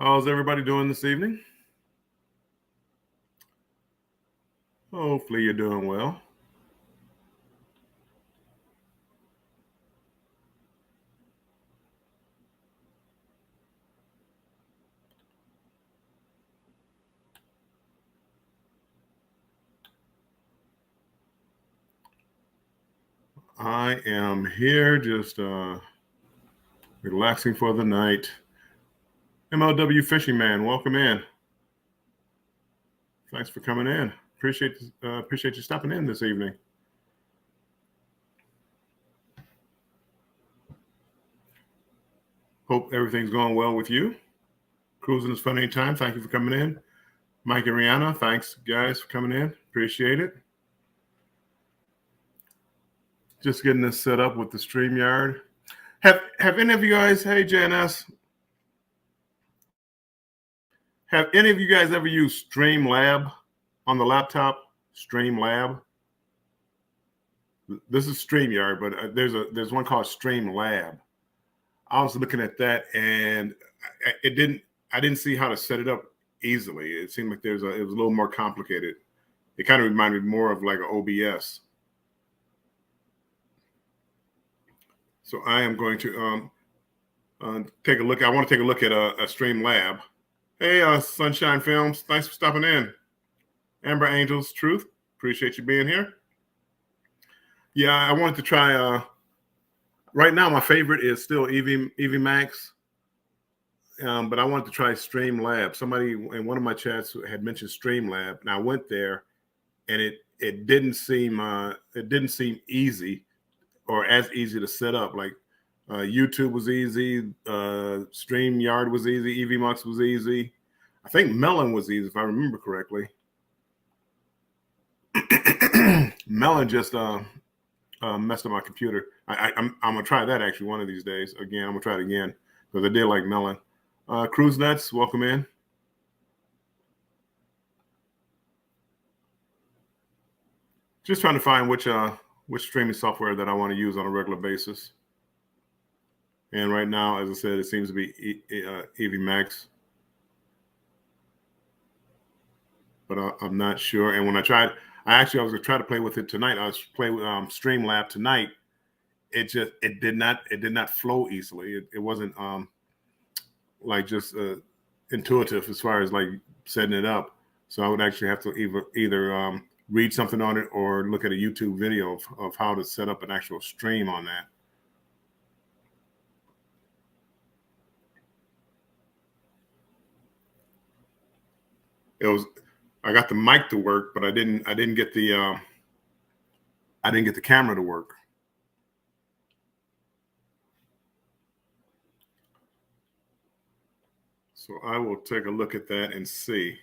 How's everybody doing this evening? Hopefully you're doing well. I am here just relaxing for the night. MLW Fishing Man, welcome in. Thanks for coming in. Appreciate you stopping in this evening. Hope everything's going well with you. Cruising is fun anytime. Thank you for coming in. Mike and Rihanna, thanks guys for coming in. Appreciate it. Just getting this set up with the StreamYard. Have any of you guys, hey JNS, have any of you guys ever used Streamlab on the laptop? Streamlab. This is StreamYard, but there's one called Streamlab. I was looking at that, and I didn't see how to set it up easily. It seemed like it was a little more complicated. It kind of reminded me more of like an OBS. So I am going to take a look. I want to take a look at a Streamlab. Hey, Sunshine Films, thanks for stopping in. Amber Angels Truth, appreciate you being here. Yeah, I wanted to try. Right now, my favorite is still Eevee Max, but I wanted to try Streamlab. Somebody in one of my chats had mentioned Streamlab, and I went there, and it didn't seem easy or as easy to set up. Like YouTube was easy, StreamYard was easy, Eevee Max was easy. I think Melon was easy if I remember correctly. Melon just messed up my computer. I'm gonna try that actually one of these days. Again, I'm gonna try it again because I did like Melon. Cruise Nuts, welcome in. Just trying to find which streaming software that I want to use on a regular basis. And right now, as I said, it seems to be Eevee Max, but I'm not sure. And when I tried, I was gonna try to play with it tonight. I was playing with Streamlab tonight. It did not flow easily. It wasn't like just intuitive as far as like setting it up. So I would actually have to either read something on it or look at a YouTube video of how to set up an actual stream on that. I got the mic to work, but I didn't get the camera to work. So I will take a look at that and see.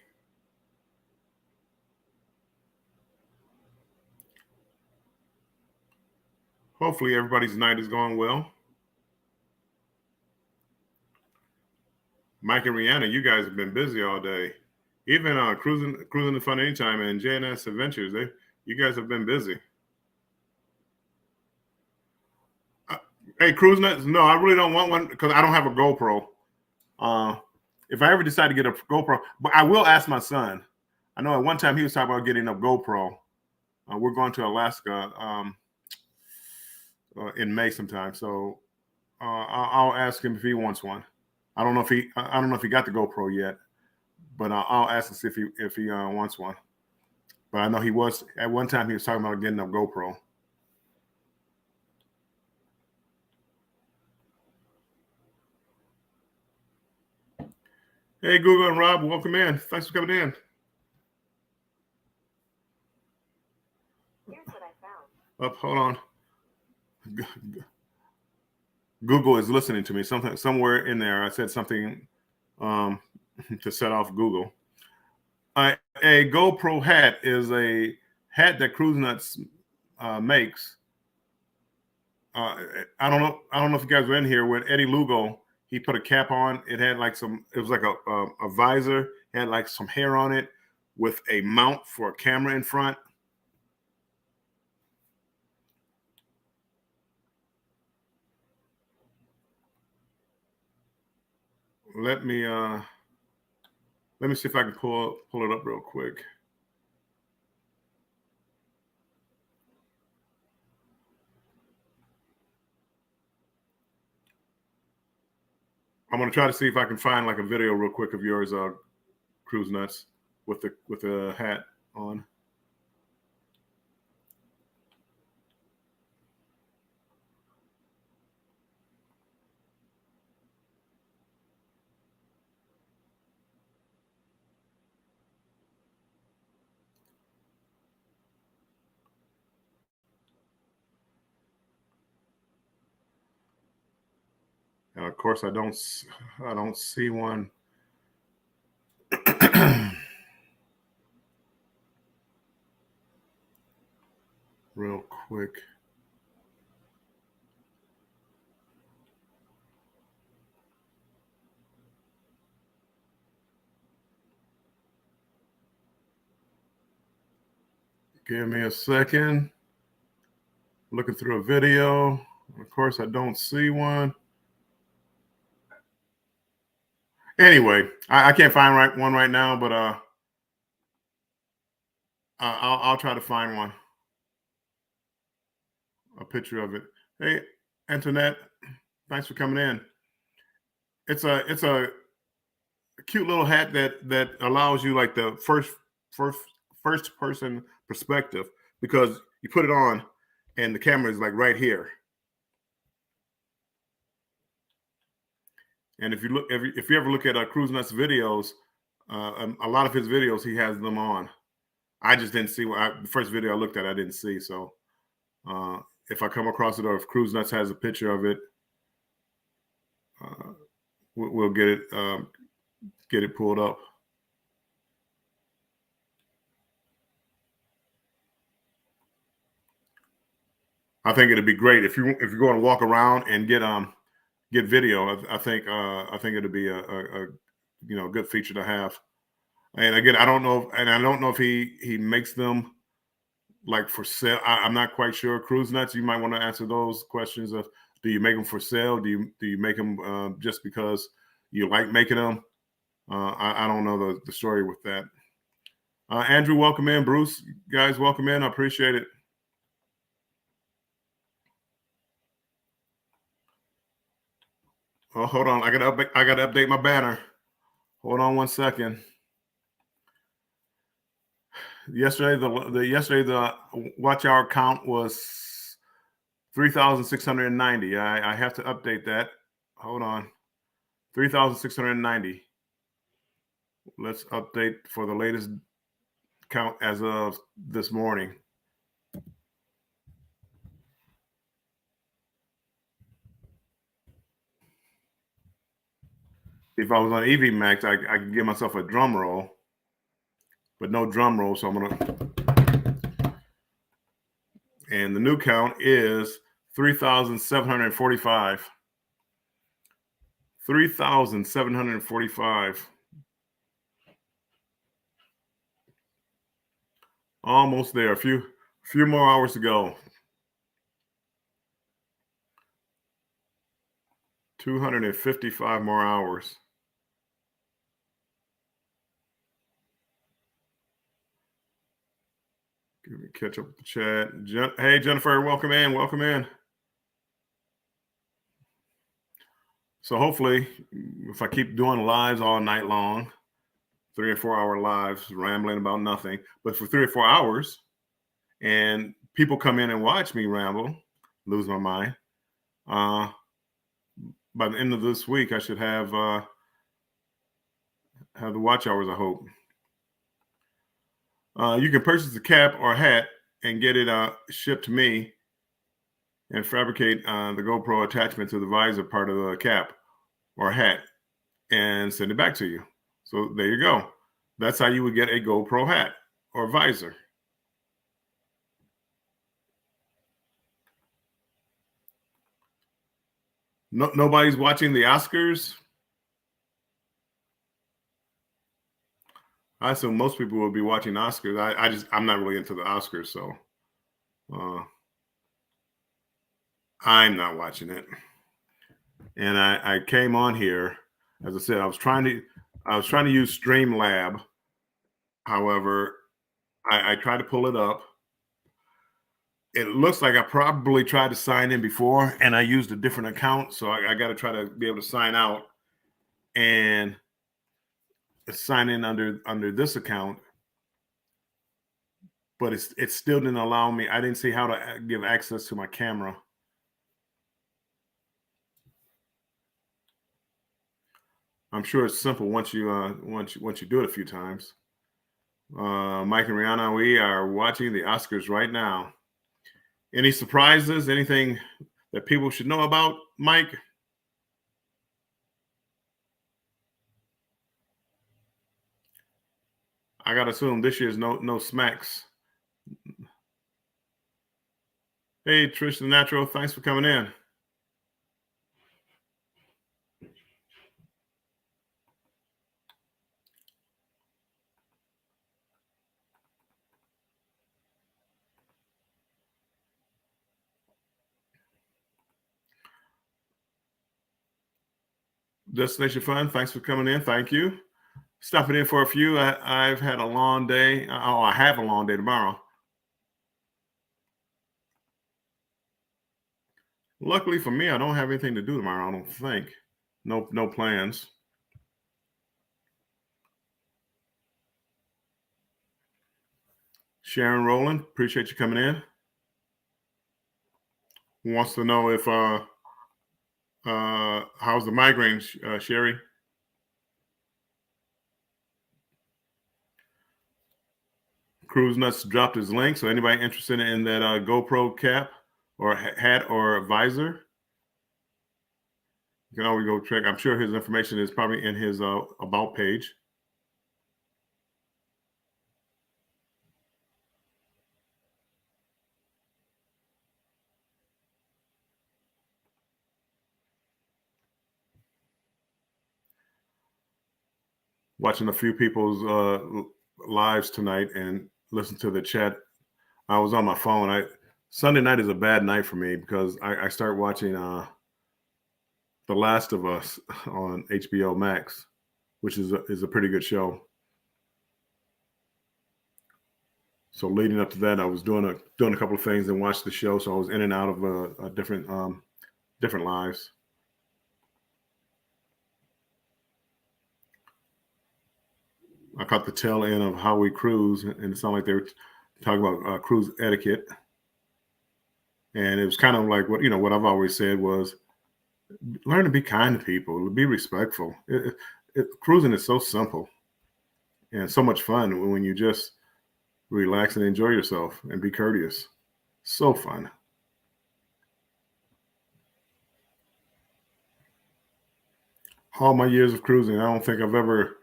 Hopefully everybody's night is going well. Mike and Rihanna, you guys have been busy all day. Even cruising the fun anytime and JNS Adventures, you guys have been busy. Hey, Cruise Nuts, no, I really don't want one because I don't have a GoPro. If I ever decide to get a GoPro, but I will ask my son. I know at one time he was talking about getting a GoPro. We're going to Alaska in May sometime, so I'll ask him if he wants one. I don't know if he got the GoPro yet, but I'll ask him if he wants one. But I know he was at one time he was talking about getting a GoPro. Hey, Google and Rob, welcome in. Thanks for coming in. Here's what I found. Oh, hold on. Google is listening to me. Somewhere in there, I said something to set off Google. A GoPro hat is a hat that Cruise Nuts makes. I don't know if you guys were in here when Eddie Lugo, he put a cap on. It had like it was like a visor, it had like some hair on it with a mount for a camera in front. Let me Let me see if I can pull it up real quick. I'm gonna try to see if I can find like a video real quick of yours, Cruise Nuts, with the hat on. And of course, I don't see one. Real quick. Give me a second. Looking through a video. Of course, I don't see one. Anyway, I can't find one right now, but I'll try to find one. A picture of it. Hey, Antoinette, thanks for coming in. It's a cute little hat that allows you like the first person perspective, because you put it on and the camera is like right here. And if you ever look at Cruise Nuts videos, a lot of his videos he has them on. I just didn't see the first video I looked at. I didn't see. So if I come across it, or if Cruise Nuts has a picture of it, we'll get it pulled up. I think it'd be great if you go and walk around and get video. I think it'd be a good feature to have. And again, I don't know if he makes them like for sale. I'm not quite sure. Cruise Nuts, you might want to answer those questions of, do you make them for sale? Do you make them just because you like making them? I don't know the story with that. Andrew, welcome in. Bruce, guys, welcome in. I appreciate it. Oh, hold on. I gotta update my banner. Hold on one second. Yesterday, the watch hour count was 3,690. I have to update that. Hold on. 3,690. Let's update for the latest count as of this morning. If I was on EV Max, I could give myself a drum roll, but no drum roll. So I'm gonna, and the new count is 3,745. 3,745. Almost there. A few more hours to go. 255 more hours. Give me catch up with the chat. Hey, Jennifer, welcome in. Welcome in. So hopefully, if I keep doing lives all night long, 3 or 4 hour lives, rambling about nothing, but for 3 or 4 hours, and people come in and watch me ramble, lose my mind. By the end of this week, I should have the watch hours, I hope. You can purchase a cap or hat and get it shipped to me, and fabricate the GoPro attachment to the visor part of the cap or hat and send it back to you. So there you go. That's how you would get a GoPro hat or visor. Nobody's watching the Oscars. I assume most people will be watching Oscars. I'm not really into the Oscars, so I'm not watching it. And I came on here, as I said, I was trying to I was trying to use Streamlab. However, I tried to pull it up. It looks like I probably tried to sign in before and I used a different account. So I got to try to be able to sign out and sign in under this account. But it still didn't allow me. I didn't see how to give access to my camera. I'm sure it's simple once you do it a few times. Mike and Rihanna, we are watching the Oscars right now. Any surprises? Anything that people should know about, Mike? I gotta assume this year's no smacks. Hey, Trish the Natural, thanks for coming in. Destination Fun, thanks for coming in. Thank you. Stopping in for a few. I've had a long day. Oh, I have a long day tomorrow. Luckily for me, I don't have anything to do tomorrow. I don't think. No plans. Sharon Rowland, appreciate you coming in. Wants to know if how's the migraine, Sherry? Cruise Nuts dropped his link, so anybody interested in that GoPro cap or hat or visor, you can always go check. I'm sure his information is probably in his about page. Watching a few people's lives tonight and listen to the chat. I was on my phone. Sunday night is a bad night for me because I start watching The Last of Us on HBO Max, which is a pretty good show. So leading up to that, I was doing a couple of things and watched the show. So I was in and out of different lives. I caught the tail end of How We Cruise, and it sounded like they were talking about cruise etiquette. And it was kind of like what I've always said was, learn to be kind to people, be respectful. Cruising is so simple and so much fun when you just relax and enjoy yourself and be courteous. So fun. All my years of cruising, I don't think I've ever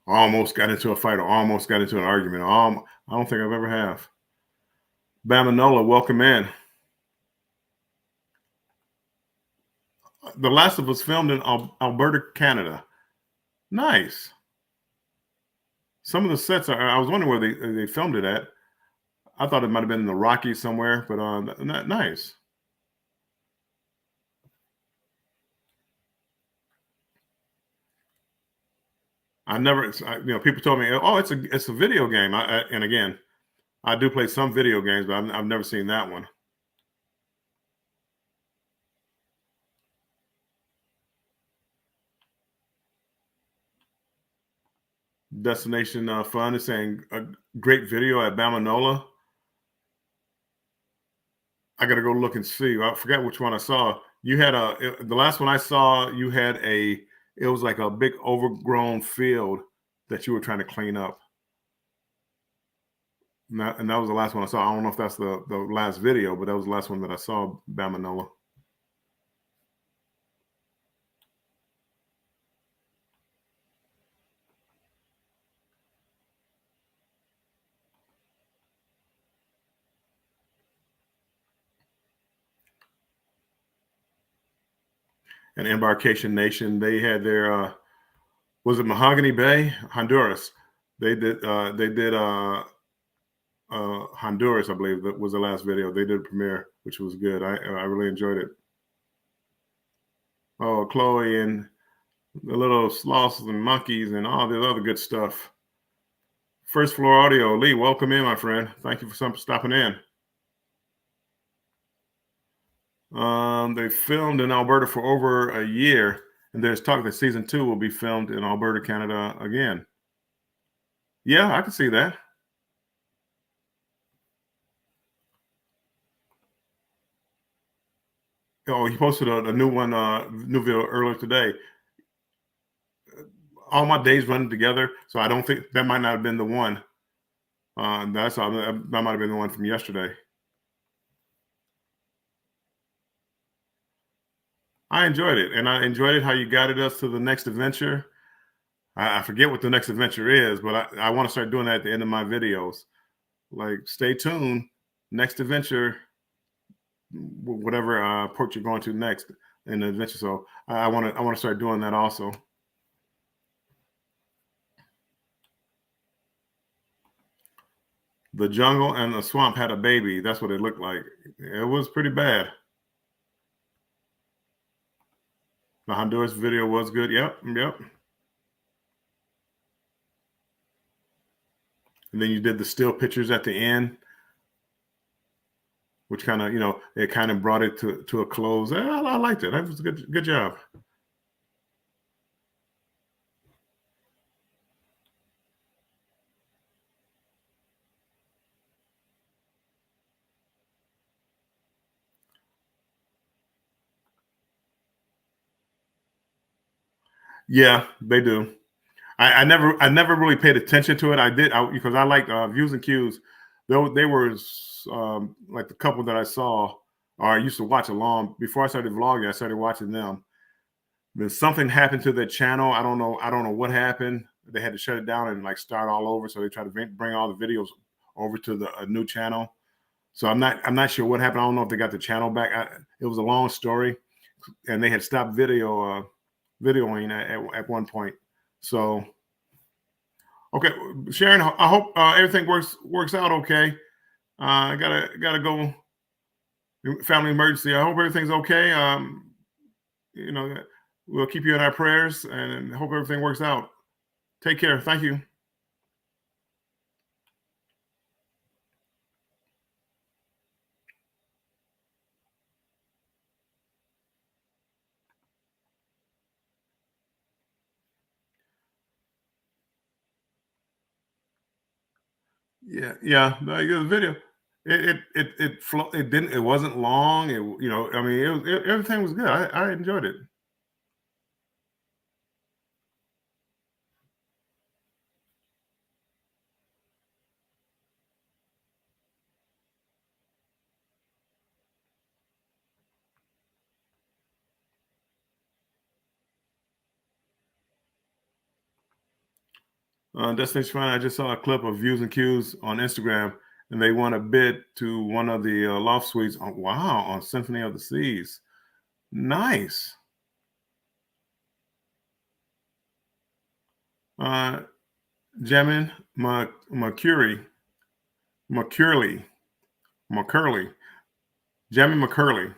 almost got into a fight or almost got into an argument. I don't think I've ever have. Bamanola, welcome in. The Last of Us filmed in Alberta, Canada. Nice. Some of the sets I was wondering where they filmed it at. I thought it might have been in the Rockies somewhere, but nice. I never, people told me, oh, it's a video game. And again, I do play some video games, but I've never seen that one. Destination Fun is saying a great video at Bamanola. I got to go look and see. I forgot which one I saw. You had the last one I saw, you had it was like a big overgrown field that you were trying to clean up. And that was the last one I saw. I don't know if that's the last video, but that was the last one that I saw, Bamanola. And Embarkation Nation, they had their was it Mahogany Bay, Honduras? They did Honduras, I believe that was the last video. They did a premiere, which was good. I really enjoyed it. Oh, Chloe and the little sloths and monkeys and all the other good stuff. First Floor Audio, Lee, welcome in, my friend. Thank you for stopping in. They filmed in Alberta for over a year, and there's talk that season 2 will be filmed in Alberta, Canada again. Yeah, I can see that. Oh, he posted a new one, new video earlier today. All my days running together, so I don't think that might not have been the one. That might have been the one from yesterday. I enjoyed it, and I enjoyed it how you guided us to the next adventure. I forget what the next adventure is, but I want to start doing that at the end of my videos. Like, stay tuned, next adventure, whatever port you're going to next in the adventure. So I want to start doing that also. The jungle and the swamp had a baby. That's what it looked like. It was pretty bad. The Honduras video was good. Yep. And then you did the still pictures at the end, which kind of, it kind of brought it to a close. I liked it. That was a good job. Yeah, they do. I never really paid attention to it. I did because I like Views and Cues. They were like the couple that I saw or I used to watch along before I started vlogging. I started watching them. Then something happened to their channel. I don't know what happened. They had to shut it down and like start all over. So they tried to bring all the videos over to a new channel. So I'm not sure what happened. I don't know if they got the channel back. It was a long story, and they had stopped videoing at one point. So, okay, Sharon, I hope everything works out okay. I gotta go. Family emergency. I hope everything's okay. We'll keep you in our prayers and hope everything works out. Take care. Thank you. Yeah. The video, it wasn't long. I mean, everything was good. I enjoyed it. Destination Fun. I just saw a clip of Views and Cues on Instagram, and they won a bid to one of the loft suites. On Symphony of the Seas. Nice. Jamin McCurley. Jamin McCurley.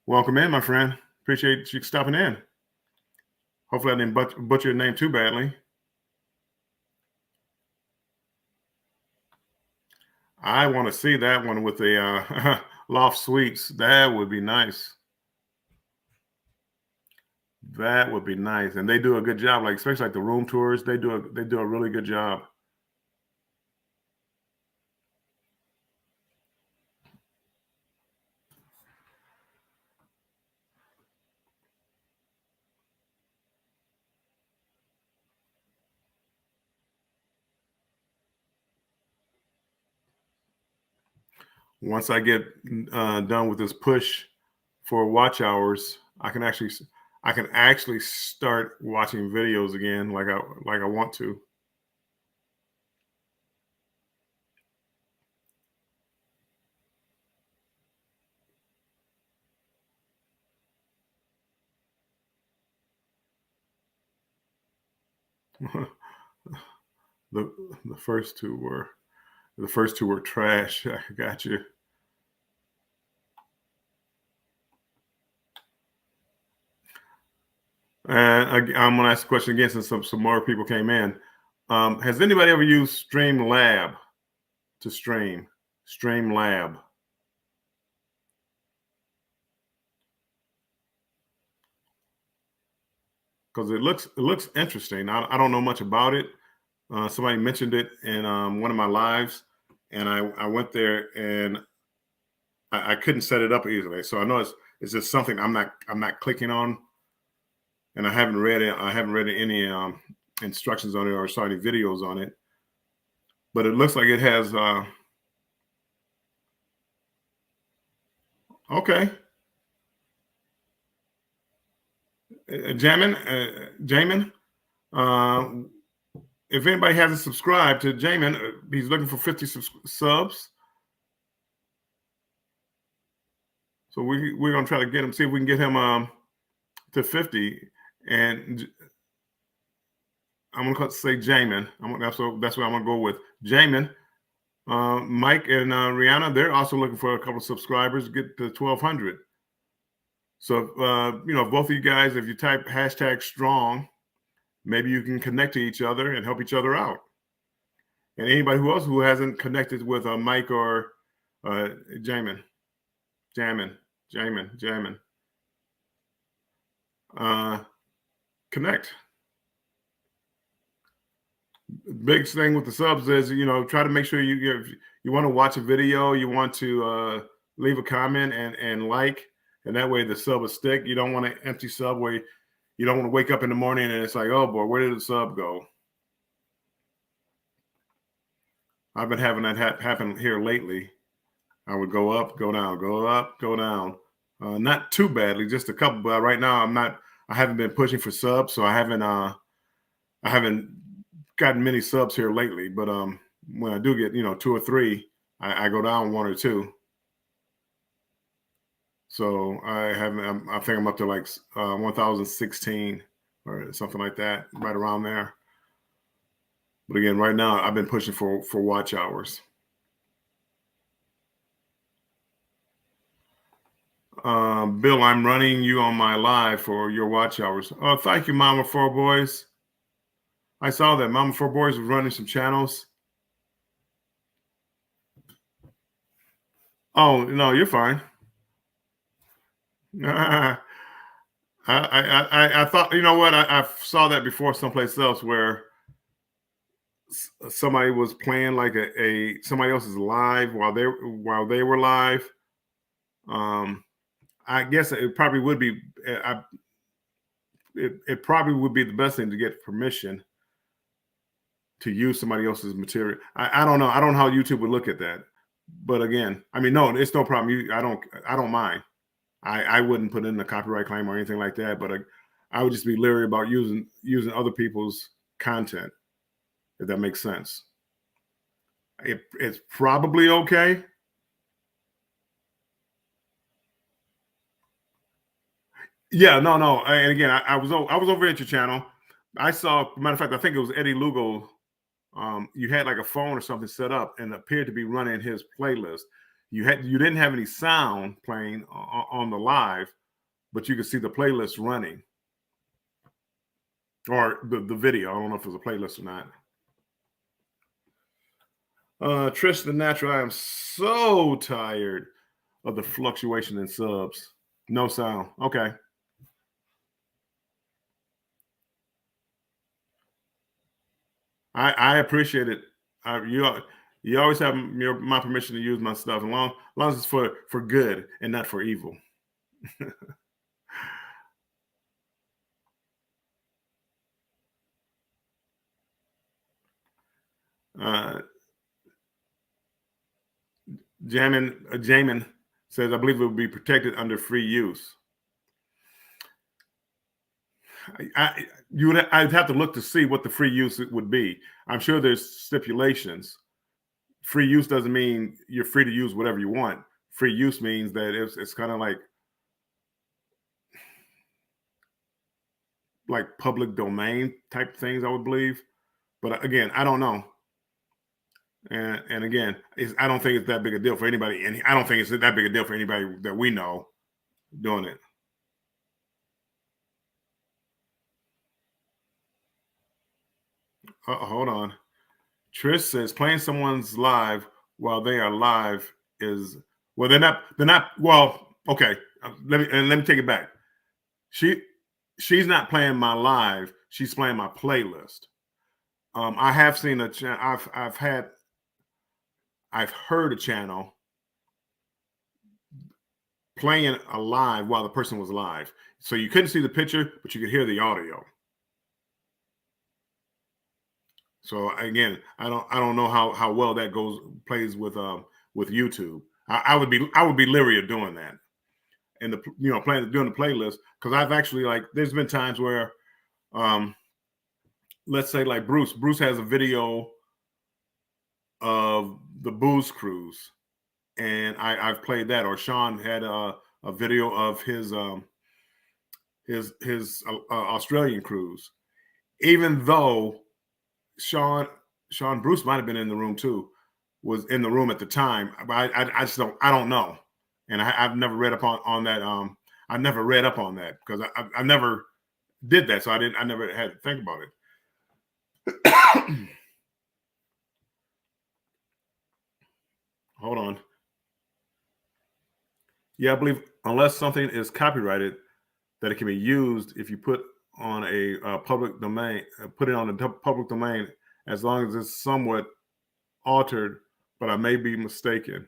Welcome in, my friend. Appreciate you stopping in. Hopefully I didn't butcher your name too badly. I want to see that one with the loft suites. That would be nice. That would be nice. And they do a good job, like especially like the room tours. They do a really good job. Once I get done with this push for watch hours, I can actually start watching videos again like I want to. the first two were trash. I got you. And I'm going to ask the question again since some more people came in. Has anybody ever used Streamlab to stream? Streamlab. Because it looks interesting. I don't know much about it. Somebody mentioned it in one of my lives, and I went there and I couldn't set it up easily. So I know it's just something I'm not clicking on, and I haven't read it. I haven't read any instructions on it or saw any videos on it. But it looks like it has. Okay, Jamin. If anybody hasn't subscribed to Jamin, he's looking for 50 subs. So we're gonna try to get him. See if we can get him to 50. And I'm gonna say Jamin. That's what I'm gonna go with. Jamin, Mike and Rihanna, they're also looking for a couple of subscribers, get to 1,200. So both of you guys, if you type #strong, maybe you can connect to each other and help each other out. And anybody who hasn't connected with Mike or Jamin, connect. Big thing with the subs is try to make sure you want to watch a video, you want to leave a comment and like, and that way the sub will stick. You don't want an empty sub where you don't want to wake up in the morning and it's like, oh boy, where did the sub go? I've been having that happen here lately. I would go up, go down, go up, go down. Not too badly, just a couple. But right now, I haven't been pushing for subs, so I haven't gotten many subs here lately. But when I do get 2 or 3, I go down 1 or 2. So I think I'm up to like 1,016 or something like that, right around there. But again, right now I've been pushing for watch hours. Bill, I'm running you on my live for your watch hours. Oh, thank you, Mama 4 Boys. I saw that Mama 4 Boys was running some channels. Oh no, you're fine. I thought, you know what? I saw that before someplace else where somebody was playing like somebody else's live while they were live. I guess it probably would be. It probably would be the best thing to get permission to use somebody else's material. I don't know. I don't know how YouTube would look at that. But again, I mean, no, it's no problem. I don't mind. I wouldn't put in a copyright claim or anything like that. But I would just be leery about using other people's content, if that makes sense. It's probably okay. Yeah, no. And again, I was over at your channel. I saw, matter of fact, I think it was Eddie Lugo. You had like a phone or something set up and appeared to be running his playlist. You didn't have any sound playing on the live, but you could see the playlist running, or the video. I don't know if it was a playlist or not. Trish the Natural, I am so tired of the fluctuation in subs. No sound. Okay. I appreciate it. You always have my permission to use my stuff, as long as it's for good and not for evil. Jamin says, I believe it will be protected under free use. I'd have to look to see what the free use would be. I'm sure there's stipulations. Free use doesn't mean you're free to use whatever you want. Free use means that it's kind of like public domain type things, I would believe. But again, I don't know. And again, I don't think it's that big a deal for anybody. And I don't think it's that big a deal for anybody that we know doing it. Hold on. Trish says playing someone's live while they are live is well. They're not. Well, okay. Let me take it back. She's not playing my live. She's playing my playlist. I have seen a channel. I've heard a channel playing a live while the person was live, so you couldn't see the picture, but you could hear the audio. So again, I don't know how well that plays with YouTube. I would be leery of doing that, and doing the playlist, because I've actually, like, there's been times where, let's say, like Bruce has a video of the Booze Cruise, and I've played that, or Sean had a video of his Australian cruise, even though Sean Bruce might have been in the room too, was in the room at the time. But I just don't know, and I've never read up on that. I never read up on that because I never did that, so I never had to think about it. Hold on. Yeah, I believe unless something is copyrighted, that it can be used if you put on a public domain, put it on a public domain, as long as it's somewhat altered, but I may be mistaken.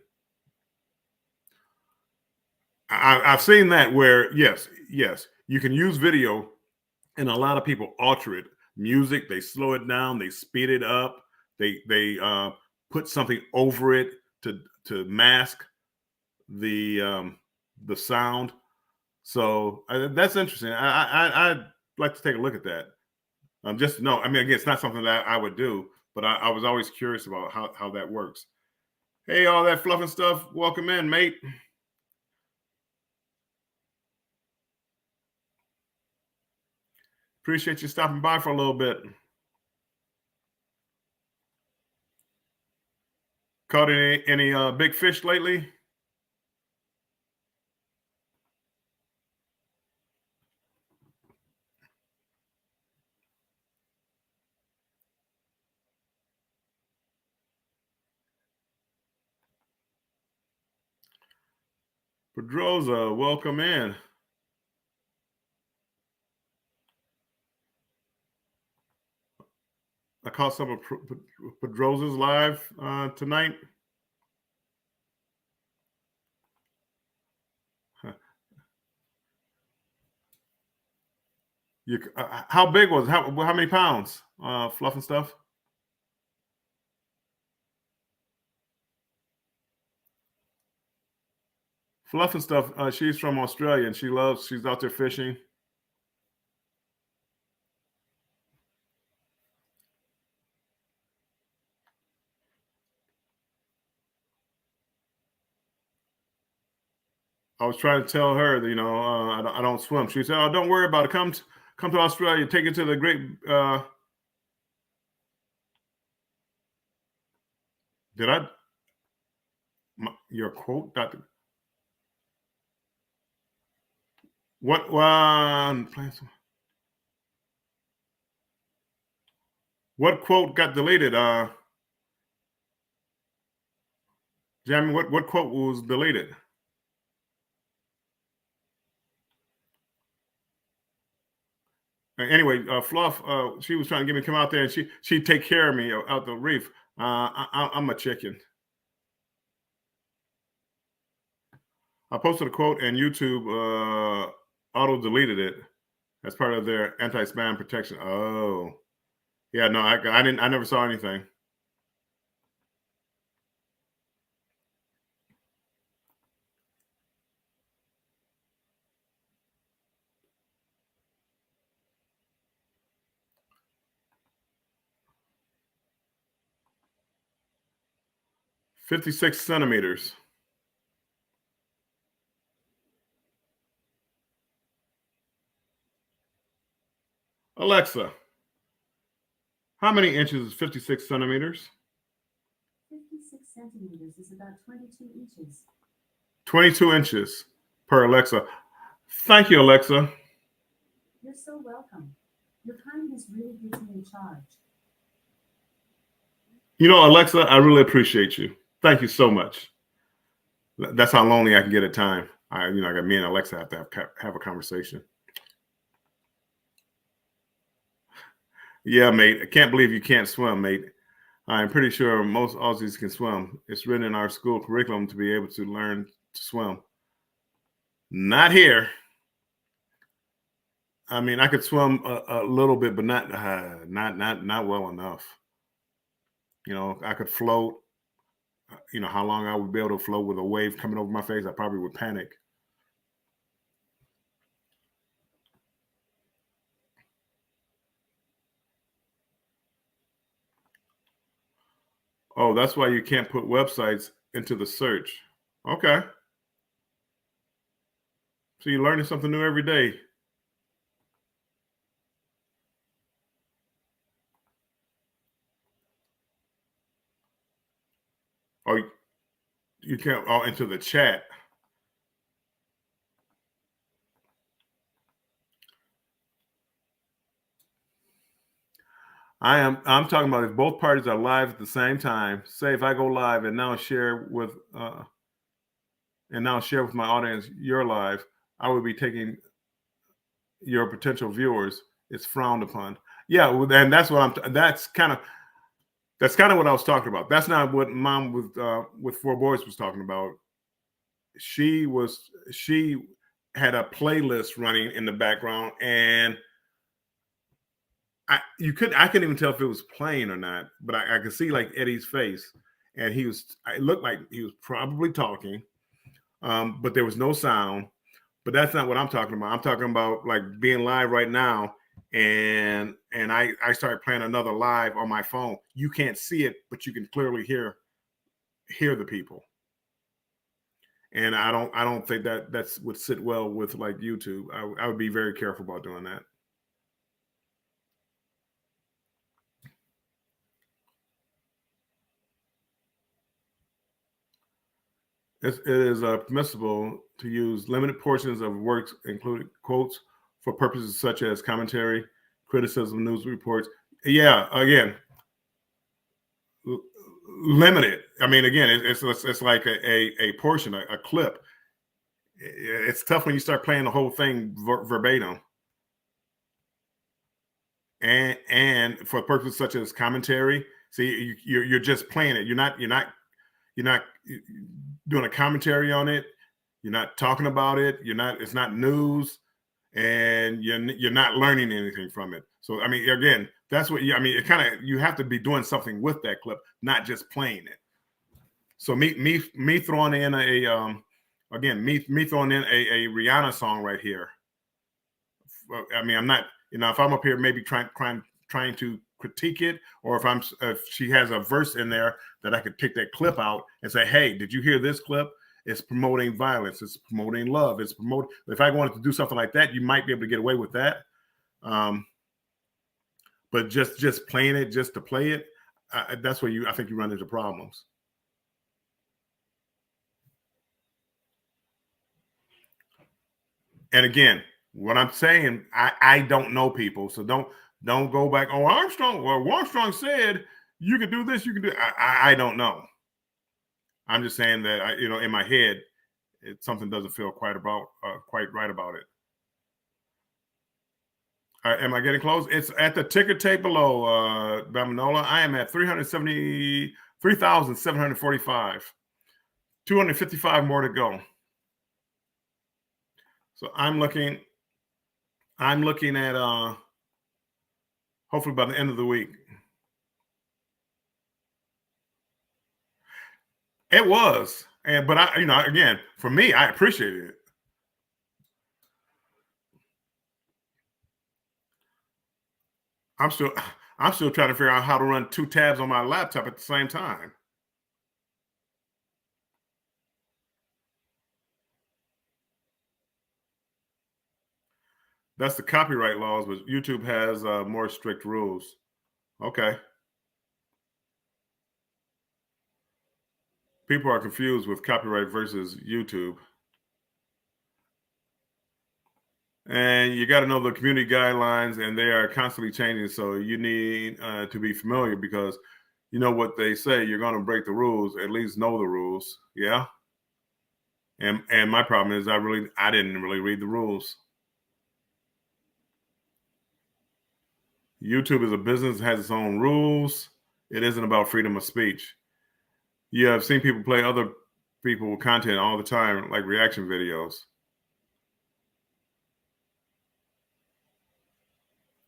I've seen that where, yes, you can use video, and a lot of people alter it. Music, they slow it down, they speed it up, they put something over it to mask the sound. So that's interesting. I'd like to take a look at that. Just to know. I mean, again, it's not something that I would do, but I was always curious about how that works. Hey, all that fluff and stuff. Welcome in, mate. Appreciate you stopping by for a little bit. Caught any big fish lately? Pedroza, welcome in. I caught some of Pedroza's live tonight. How big was it? How many pounds? Fluff and stuff? Fluff and stuff. She's from Australia, and she's out there fishing. I was trying to tell her that, I don't swim. She said, "Oh, don't worry about it. Come to Australia. Take it to the great." Did I? Your quote, Doctor. What one? What quote got deleted? Jamie, what quote was deleted? Anyway, Fluff, she was trying to get me to come out there, and she'd take care of me out the reef. I'm a chicken. I posted a quote, and YouTube auto deleted it as part of their anti-spam protection. Oh, yeah, no, I didn't. I never saw anything. "56 centimeters." Alexa, how many inches is 56 centimeters? 56 centimeters is about 22 inches. 22 inches per Alexa. Thank you, Alexa. You're so welcome. Your kind has really given me a charge. Alexa, I really appreciate you. Thank you so much. That's how lonely I can get at time. I got me and Alexa have to have a conversation. Yeah, mate. I can't believe you can't swim, mate. I'm pretty sure most Aussies can swim. It's written in our school curriculum to be able to learn to swim. Not here. I mean, I could swim a little bit, but not well enough. I could float. How long I would be able to float with a wave coming over my face, I probably would panic. Oh, that's why you can't put websites into the search. Okay. So you're learning something new every day. Oh, you can't into the chat. I'm talking about if both parties are live at the same time. Say if I go live and now share with my audience you're live, I would be taking your potential viewers. It's frowned upon. Yeah, and that's what that's kind of what I was talking about. That's not what Mom with Four Boys was talking about. She had a playlist running in the background, and I couldn't even tell if it was playing or not, but I could see like Eddie's face, and it looked like he was probably talking, but there was no sound. But that's not what I'm talking about. I'm talking about like being live right now, and I started playing another live on my phone. You can't see it, but you can clearly hear the people. And I don't think that would sit well with like YouTube. I would be very careful about doing that. It is permissible to use limited portions of works, including quotes, for purposes such as commentary, criticism, news reports. Yeah, again, limited. I mean, again, it's like a portion, a clip. It's tough when you start playing the whole thing verbatim. And for purposes such as commentary, see, you're just playing it. You're not doing a commentary on it. You're not talking about it. It's not news, and you're not learning anything from it. So I mean, again, that's what you have to be doing something with that clip, not just playing it. So me throwing in a Rihanna song right here. I mean, I'm not, if I'm up here maybe trying to critique it, or if she has a verse in there that I could pick that clip out and say, hey, did you hear this clip? It's promoting violence. It's promoting love. If I wanted to do something like that, you might be able to get away with that. But just playing it just to play it, that's where I think you run into problems. And again, what I'm saying, I don't know people, so don't go back. Oh, Armstrong said you could do this, you can do. I don't know. I'm just saying that in my head, something doesn't feel quite right about it. Am I getting close? It's at the ticker tape below, Bamanola. I am at 373,745. 255 more to go. So I'm looking at hopefully by the end of the week. It was, but again, for me, I appreciated it. I'm still trying to figure out how to run two tabs on my laptop at the same time. That's the copyright laws, but YouTube has more strict rules. Okay. People are confused with copyright versus YouTube. And you got to know the community guidelines, and they are constantly changing. So you need to be familiar, because You know what they say, you're going to break the rules, at least know the rules. Yeah. And my problem is I didn't really read the rules. YouTube is a business, has its own rules. It isn't about freedom of speech. Yeah, I've seen people play other people with content all the time, like reaction videos.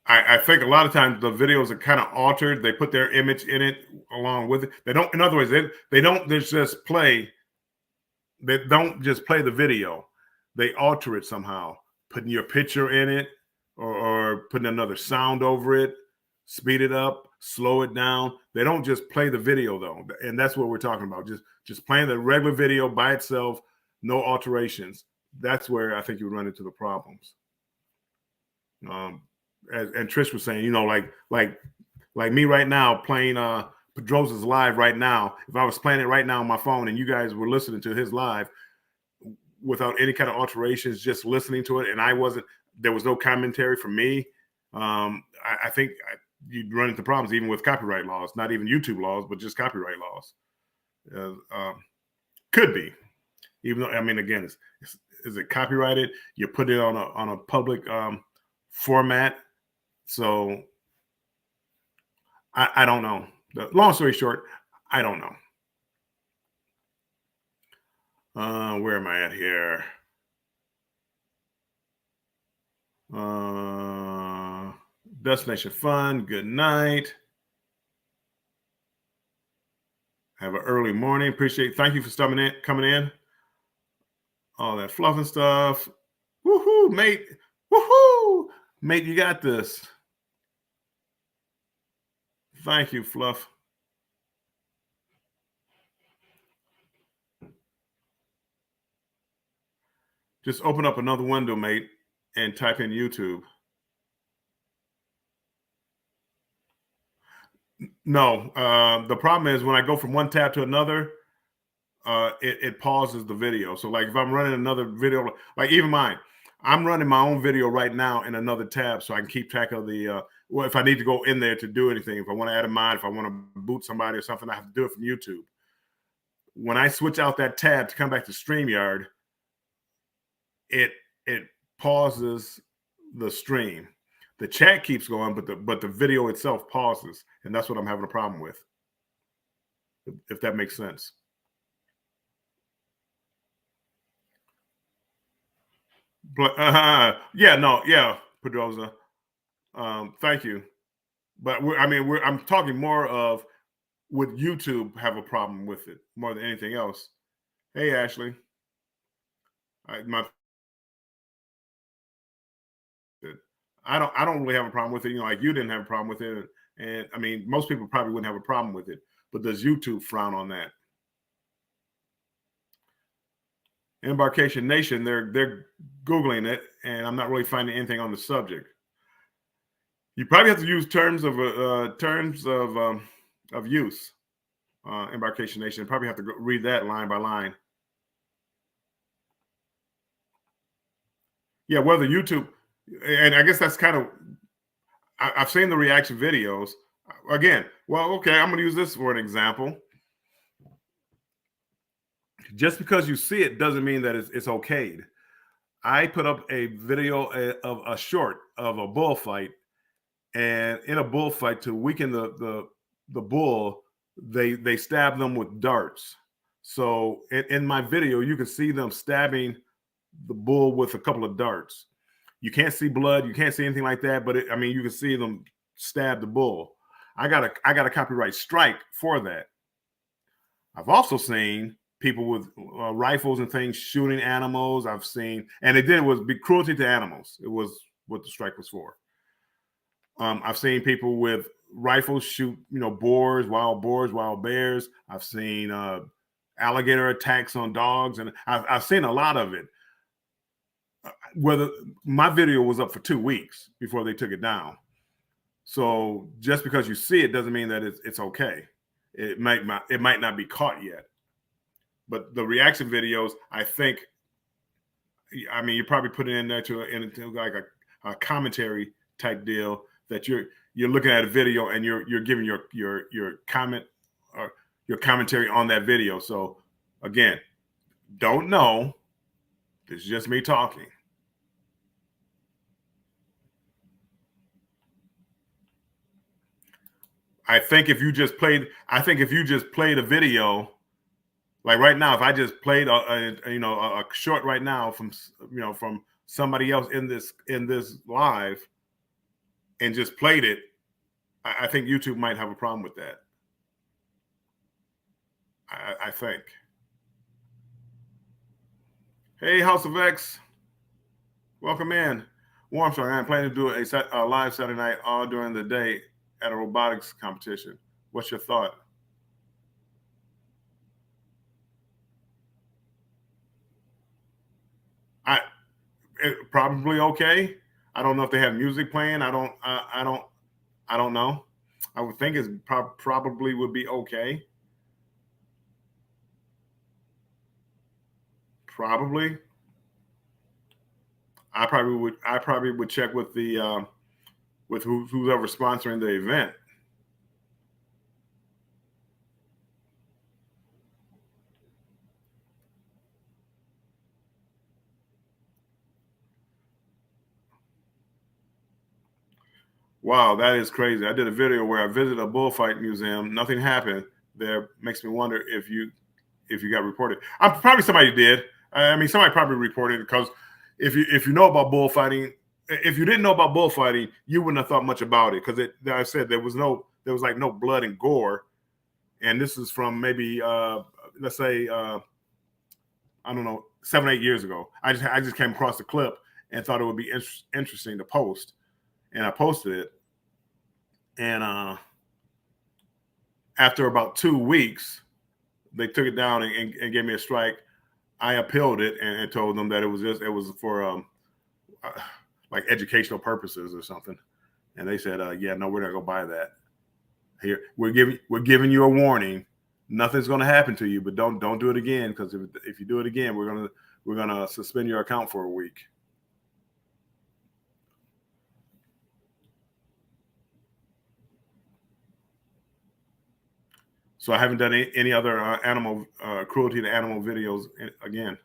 I think a lot of times the videos are kind of altered. They put their image in it along with it. They don't, in other words, they don't just play. They don't just play the video. They alter it somehow, putting your picture in it, or putting another sound over it, speed it up, slow it down. They don't just play the video though, and that's what we're talking about. Just playing the regular video by itself, no alterations. That's where I think you run into the problems. And Trish was saying, like me right now playing Pedrosa's live right now. If I was playing it right now on my phone and you guys were listening to his live without any kind of alterations, just listening to it, and there was no commentary from me. I think you'd run into problems even with copyright laws, not even YouTube laws, but just copyright laws. Could be, even though, I mean, again, is it copyrighted? You put it on a public format. So I don't know. Long story short, I don't know. Where am I at here? Destination Fun. Good night. Have an early morning. Thank you for coming in. All that fluff and stuff. Woohoo, mate. Woohoo, mate, you got this. Thank you, Fluff. Just open up another window, mate, and type in YouTube. No, the problem is when I go from one tab to another, it pauses the video. So like if I'm running another video, like even mine, I'm running my own video right now in another tab so I can keep track of well, if I need to go in there to do anything, if I want to add a mod, if I want to boot somebody or something, I have to do it from YouTube. When I switch out that tab to come back to StreamYard, it pauses the stream. The chat keeps going, but the video itself pauses, and that's what I'm having a problem with. If that makes sense. But yeah, Pedrosa. Thank you. But I'm talking more of, would YouTube have a problem with it more than anything else? Hey, Ashley. I don't really have a problem with it. Like you didn't have a problem with it, and I mean most people probably wouldn't have a problem with it. But does YouTube frown on that? Embarkation Nation, they're Googling it, and I'm not really finding anything on the subject. You probably have to use terms of use. Embarkation Nation, probably have to read that line by line. Yeah, whether YouTube, and I guess that's kind of, I've seen the reaction videos. Again, well, okay, I'm going to use this for an example. Just because you see it doesn't mean that it's okayed. I put up a video of a short of a bullfight, and in a bullfight, to weaken the bull, they stab them with darts. So in my video, you can see them stabbing the bull with a couple of darts. You can't see blood, you can't see anything like that, but you can see them stab the bull. I got a copyright strike for that. I've also seen people with rifles and things shooting animals. I've seen, and they did it was be cruelty to animals. It was what the strike was for. I've seen people with rifles shoot, boars, wild bears. I've seen alligator attacks on dogs, and I've seen a lot of it. Whether my video was up for 2 weeks before they took it down. So just because you see it doesn't mean that it's okay. It might not be caught yet. But the reaction videos, I think, you're probably putting in there into like a commentary type deal that you're you're looking at a video and you're giving your comment or your commentary on that video. So again, don't know. This is just me talking. I think if you just played a video, like right now, if I just played a short right now from somebody else in this live and just played it, I think YouTube might have a problem with that. I think. Hey, House of X, welcome in. Warmstrong, I'm planning to do a live Saturday night all during the day at a robotics competition. What's your thought? Probably okay. I don't know if they have music playing. I don't know. I would think it's probably would be okay. Probably. I probably would check with the with who's ever sponsoring the event. Wow, that is crazy. I did a video where I visited a bullfight museum. Nothing happened there. Makes me wonder if you got reported. Probably somebody did. I mean, somebody probably reported it, because if you know about bullfighting, if you didn't know about bullfighting, you wouldn't have thought much about it, because I said there was like no blood and gore, and this is from maybe let's say I don't know, 7 or 8 years ago. I just came across the clip and thought it would be interesting to post, and I posted it, and after about 2 weeks, they took it down and gave me a strike. I appealed it and told them that it was for like educational purposes or something, and they said, yeah, no, we're not gonna buy that. Here, we're giving you a warning. Nothing's gonna happen to you, but don't do it again, because if you do it again, we're gonna suspend your account for a week. So I haven't done any other animal cruelty to animal videos again.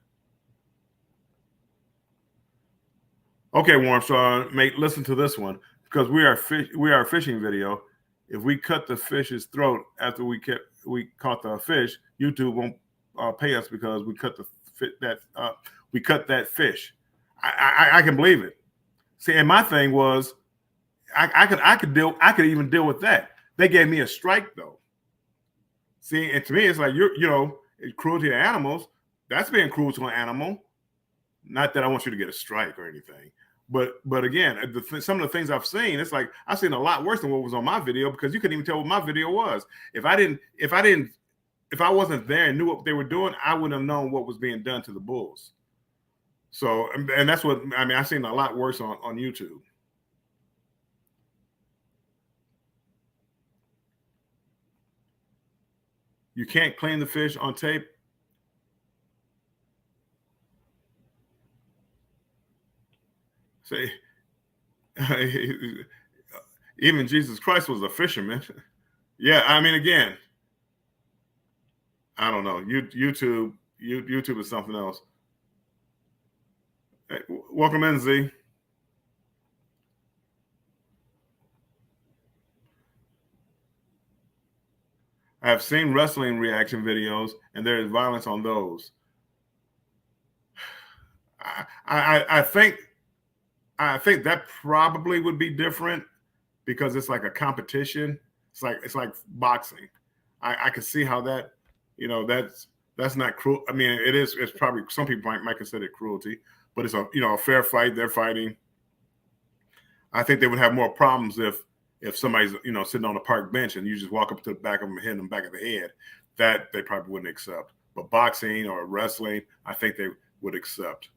Okay, Warm. So mate, listen to this one, because we are a fishing video. If we cut the fish's throat after we caught the fish, YouTube won't pay us because we cut that fish. I can believe it. See, and my thing was, I could even deal with that. They gave me a strike though. See, and to me, it's like it's cruelty to animals. That's being cruel to an animal. Not that I want you to get a strike or anything, but again, some of the things I've seen, it's like I've seen a lot worse than what was on my video, because you couldn't even tell what my video was. If I wasn't there and knew what they were doing, I wouldn't have known what was being done to the bulls. So, and that's what I mean. I've seen a lot worse on YouTube. You can't clean the fish on tape. Say, even Jesus Christ was a fisherman. Yeah, I mean, again, I don't know. YouTube is something else. Hey, welcome in, Z. I have seen wrestling reaction videos, and there is violence on those. I think that probably would be different, because it's like a competition. It's like boxing. I can see how that, that's not cruel. I mean, it is. It's probably, some people might consider it cruelty, but it's a fair fight. They're fighting. I think they would have more problems if somebody's sitting on a park bench and you just walk up to the back of them and hit them back of the head. That they probably wouldn't accept. But boxing or wrestling, I think they would accept.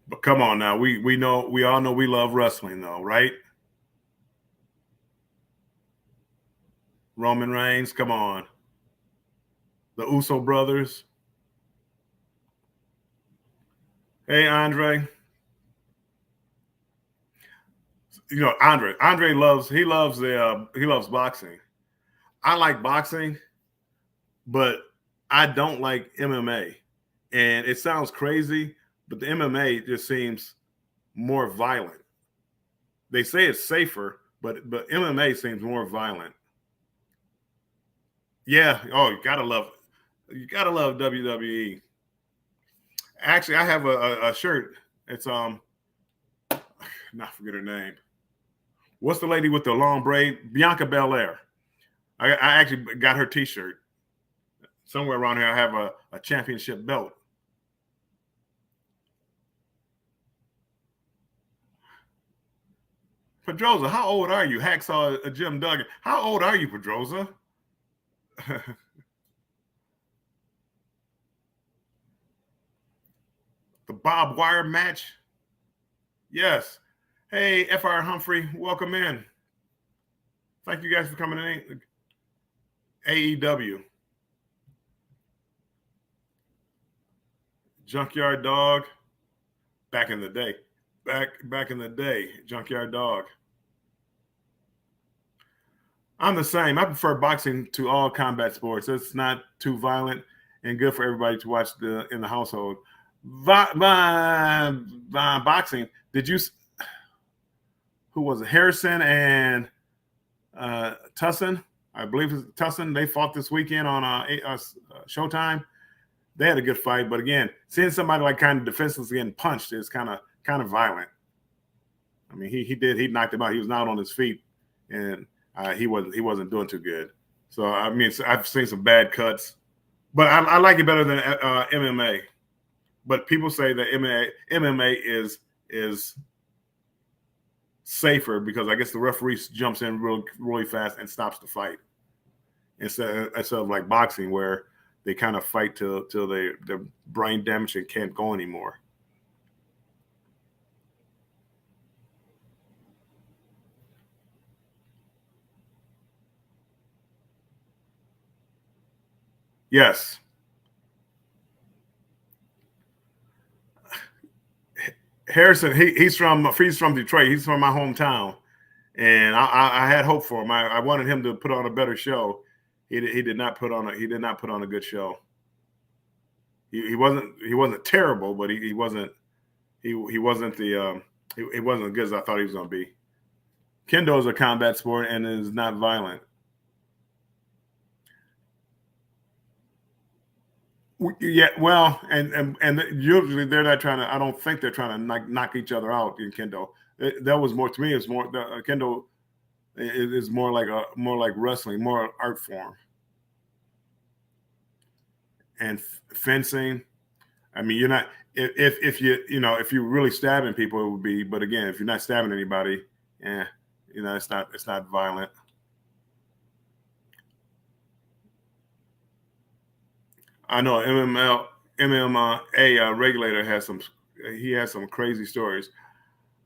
But come on now, we all know we love wrestling though, right? Roman Reigns, come on. The Uso brothers. Hey, Andre. You know, Andre loves he loves boxing. I like boxing, but I don't like MMA. And it sounds crazy, but the MMA just seems more violent. They say it's safer, but MMA seems more violent. Yeah. Oh, you gotta love WWE. Actually, I have a shirt. It's not forget her name. What's the lady with the long braid? Bianca Belair. I actually got her T-shirt. Somewhere around here, I have a championship belt. Pedroza, how old are you? Hacksaw Jim Duggan. How old are you, Pedroza? The barbed wire match? Yes. Hey, FR Humphrey, welcome in. Thank you guys for coming in. AEW. Junkyard Dog. Back in the day. Back in the day, Junkyard Dog. I'm the same. I prefer boxing to all combat sports. It's not too violent and good for everybody to watch in the household. Boxing. Did you? Who was it? Harrison and Tussin. I believe it's Tussin. They fought this weekend on Showtime. They had a good fight, but again, seeing somebody like kind of defenseless getting punched is kind of violent. I mean, he knocked him out. He was not on his feet, and he wasn't doing too good. So I mean, I've seen some bad cuts, but I like it better than MMA. But people say that MMA is safer because I guess the referee jumps in really fast and stops the fight instead of like boxing where they kind of fight till their brain damage and can't go anymore. Yes. Harrison, he's from Detroit. He's from my hometown, and I had hope for him. I wanted him to put on a better show. He did not put on a good show. He wasn't terrible, but he wasn't he wasn't he wasn't as good as I thought he was going to be. Kendo is a combat sport and is not violent. Yeah, well, and usually they're not trying to. I don't think they're trying to knock each other out in kendo. That was more to me. It's more kendo is more like wrestling, more art form. And fencing. I mean, you're not if if you're really stabbing people, it would be. But again, if you're not stabbing anybody, it's not violent. I know MMA regulator has some crazy stories.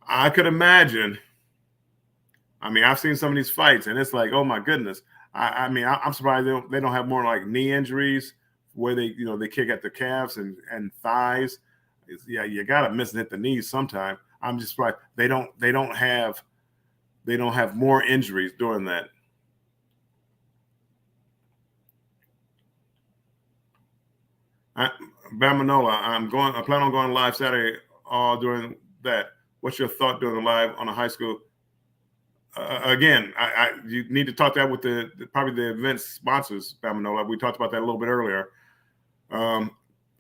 I could imagine. I mean, I've seen some of these fights, and it's like, oh my goodness. I mean, I'm surprised they don't have more like knee injuries where they kick at the calves and thighs. Yeah, you gotta miss and hit the knees sometime. I'm just surprised they don't have more injuries during that. Bamanola, I plan on going live Saturday during that. What's your thought during the live on a high school? Again, you need to talk that with probably the event sponsors, Bamanola. We talked about that a little bit earlier.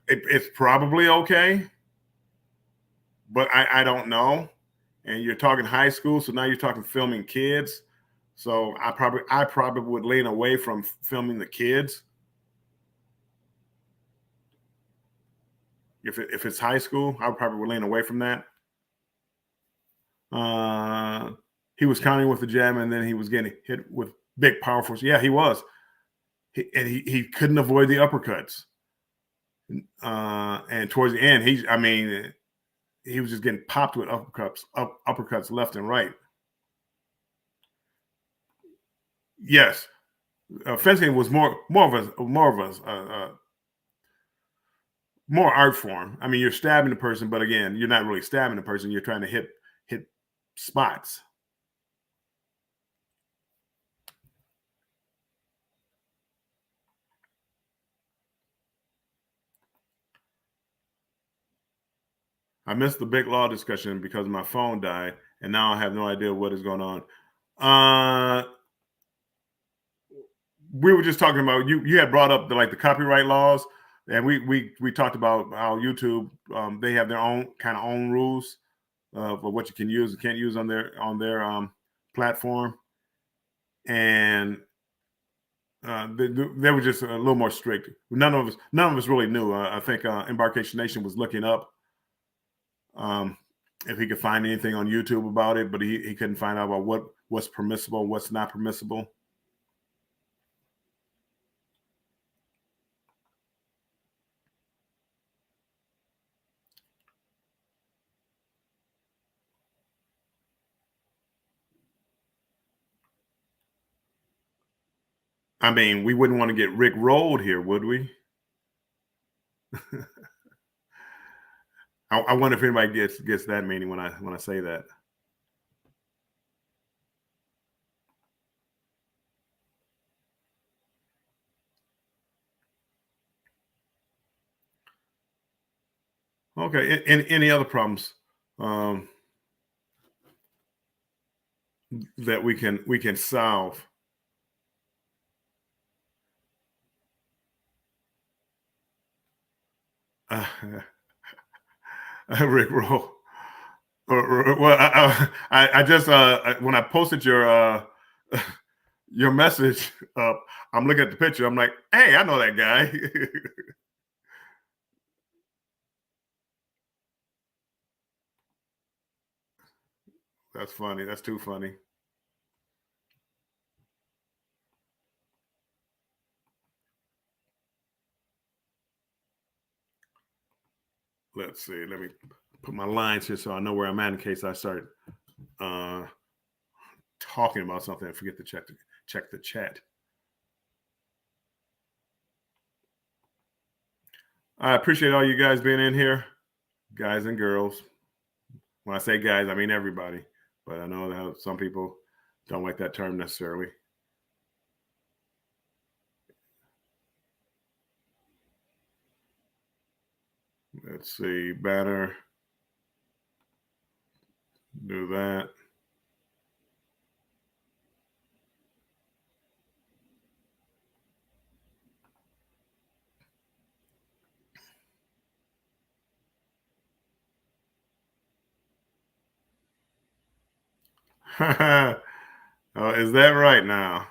It's probably okay, but I don't know. And you're talking high school, so now you're talking filming kids. So I probably would lean away from filming the kids. If it's high school, I probably would lean away from that. He was counting with the jab, and then he was getting hit with big, powerful. Yeah, he was. He couldn't avoid the uppercuts. And towards the end, he was just getting popped with uppercuts left and right. Yes, fencing was more of more art form. I mean, you're stabbing the person, but again, you're not really stabbing the person. You're trying to hit spots. I missed the big law discussion because my phone died, and now I have no idea what is going on. We were just talking about you had brought up the copyright laws, and we talked about how YouTube they have their own rules for what you can use and can't use on their platform, and they were just a little more strict. None of us really knew. I think Embarkation Nation was looking up if he could find anything on YouTube about it, but he couldn't find out about what's permissible, what's not permissible. I mean, we wouldn't want to get Rick rolled here, would we? I wonder if anybody gets that meaning when I say that. Okay. Any other problems that we can solve? Rick roll. Well, I just when I posted your message up, I'm looking at the picture. I'm like, hey, I know that guy. That's funny. That's too funny. Let's see. Let me put my lines here so I know where I'm at in case I start talking about something and forget to check the chat. I appreciate all you guys being in here, guys and girls. When I say guys, I mean everybody, but I know that some people don't like that term necessarily. Let's see, banner. Do that. Oh, is that right now?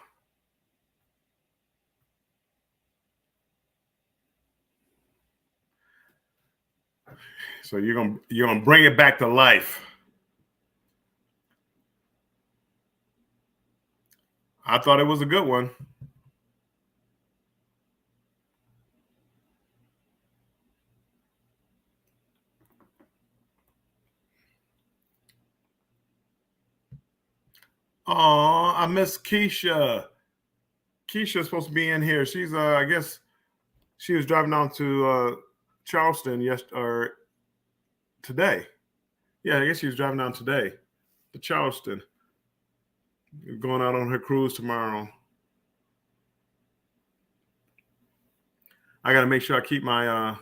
So you're gonna bring it back to life. I thought it was a good one. Oh, I miss Keisha. Keisha's supposed to be in here. She's I guess she was driving down to Charleston or today. Yeah, I guess she was driving down today to Charleston. Going out on her cruise tomorrow. I got to make sure I keep my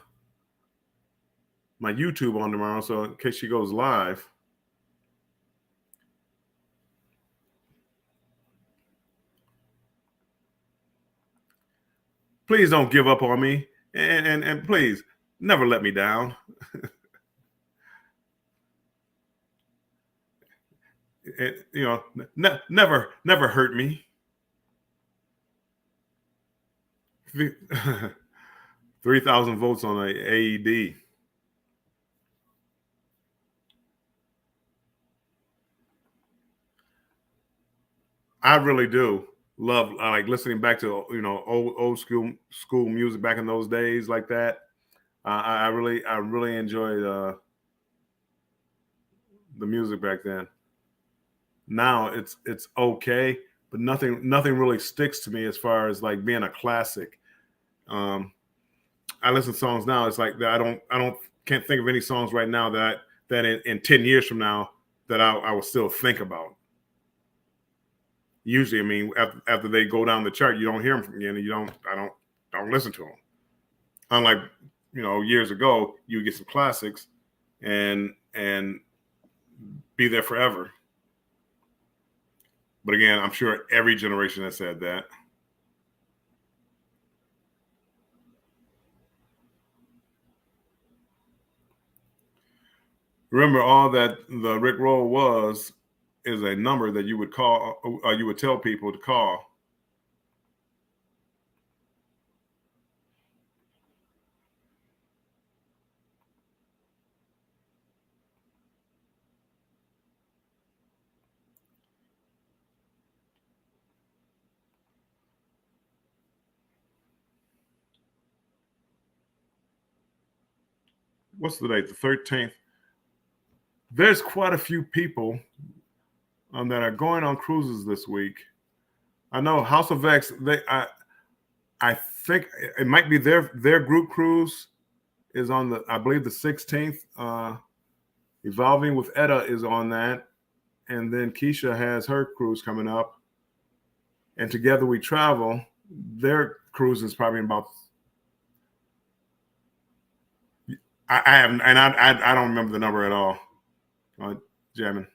my YouTube on tomorrow, so in case she goes live. Please don't give up on me, and please never let me down. You know, never hurt me. 3,000 votes on the AED. I really do love like listening back to old school music back in those days like that. I really enjoyed the music back then. Now it's okay, but nothing really sticks to me as far as like being a classic. I listen to songs now. It's like that. Can't think of any songs right now that in 10 years from now that I will still think about. Usually, I mean, after they go down the chart, you don't hear them from again, and I don't listen to them. Unlike, years ago, you get some classics and be there forever. But again, I'm sure every generation has said that. Remember, all that the Rick Roll is a number that you would call, you would tell people to call. What's the date? The 13th. There's quite a few people that are going on cruises this week. I know House of X. I think it might be their group cruise is on I believe the 16th. Evolving with Etta is on that, and then Keisha has her cruise coming up. And Together We Travel, their cruise is probably about. I don't remember the number at all. Jamming.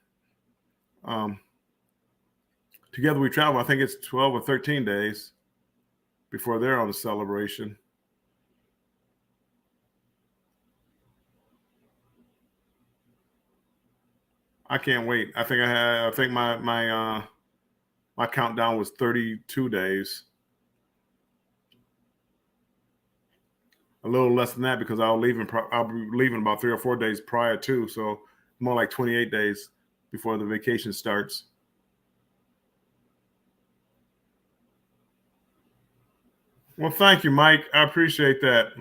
Together We Travel, I think it's 12 or 13 days before they're on the celebration. I can't wait. I think my countdown was 32 days. A little less than that because I'll be leaving about 3 or 4 days prior to, so more like 28 days before the vacation starts. Well, thank you, Mike. I appreciate that.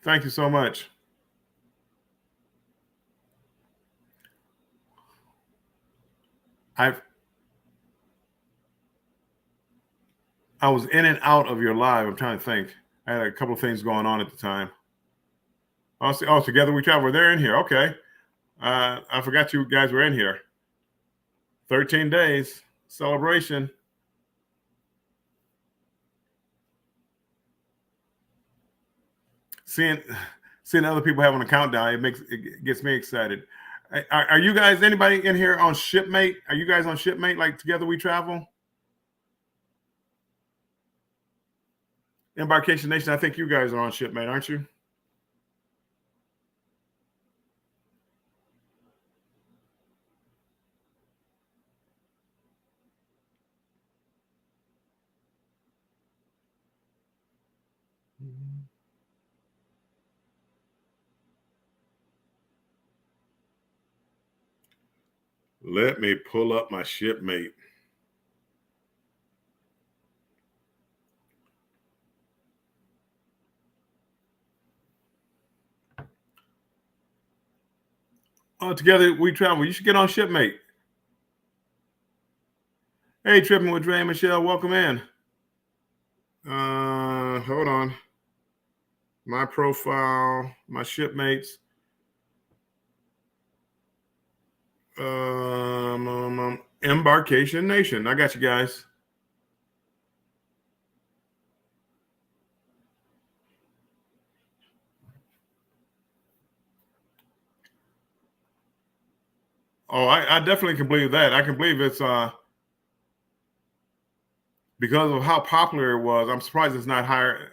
Thank you so much. I was in and out of your live. I'm trying to think. I had a couple of things going on at the time. Oh, Together We Travel. They're in here. Okay. I forgot you guys were in here. 13 days celebration. Seeing other people having a countdown, it gets me excited. Are you guys, anybody in here on Shipmate? Are you guys on Shipmate, like Together We Travel? Embarkation Nation, I think you guys are on Shipmate, aren't you? Let me pull up my Shipmate. Oh, Together We Travel. You should get on Shipmate. Hey, Tripping with Dre and Michelle, welcome in. Hold on. My profile, my Shipmates. Embarkation Nation. I got you guys. Oh, I definitely can believe that. I can believe it's because of how popular it was. I'm surprised it's not higher.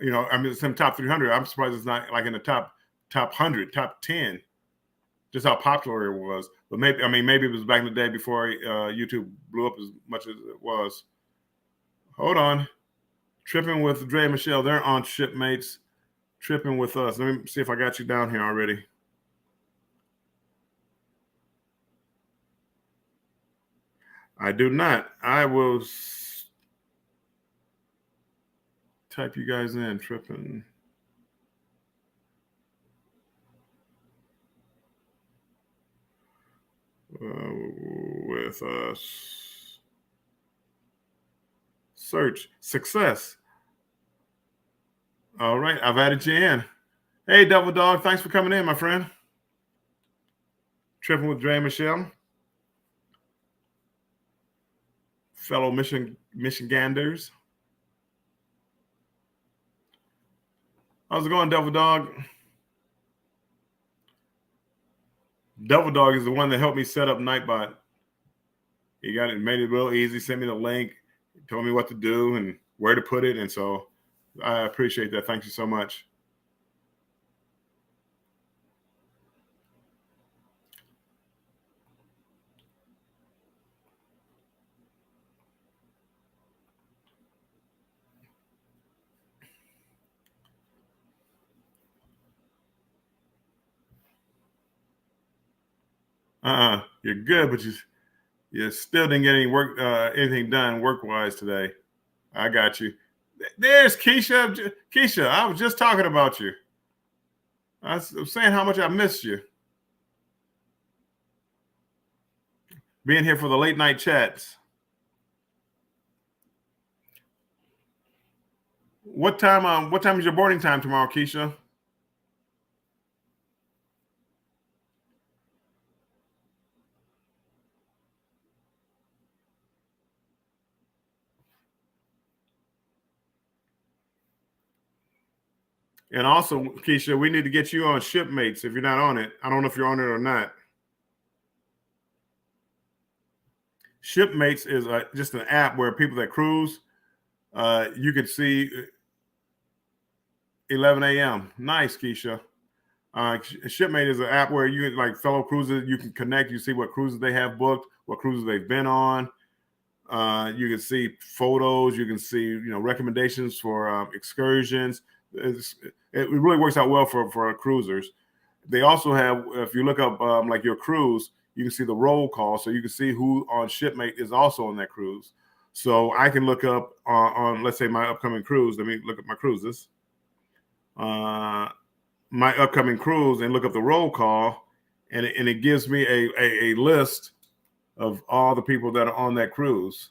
I mean, it's in the top 300. I'm surprised it's not like in the top 100, top 10. Just how popular it was. But maybe it was back in the day before YouTube blew up as much as it was. Hold on. Tripping with Dre and Michelle. They're on Shipmates. Tripping with us. Let me see if I got you down here already. I do not. I will type you guys in. Tripping. With us. Search success. All right, I've added you in. Hey, Double Dog, thanks for coming in, my friend. Tripping with Dre and Michelle. Fellow Michiganders. How's it going, Double Dog? Double Dog is the one that helped me set up Nightbot. He got it, made it real easy, sent me the link, told me what to do and where to put it. And so I appreciate that. Thank you so much. You're good, but you still didn't get any work, anything done work-wise today. I got you. There's Keisha. Keisha, I was just talking about you. I was saying how much I missed you. Being here for the late night chats. What time is your boarding time tomorrow, Keisha? And also, Keisha, we need to get you on Shipmates if you're not on it. I don't know if you're on it or not. Shipmates is just an app where people that cruise, you could see 11 a.m. Nice, Keisha. Shipmate is an app where you, like fellow cruisers, you can connect. You see what cruises they have booked, what cruises they've been on. You can see photos. You can see recommendations for excursions. It really works out well for cruisers. They also have, if you look up like your cruise, you can see the roll call, so you can see who on Shipmate is also on that cruise. So I can look up on, let's say, my upcoming cruise. Let me look at my cruises. My upcoming cruise, and look up the roll call, and it gives me a list of all the people that are on that cruise.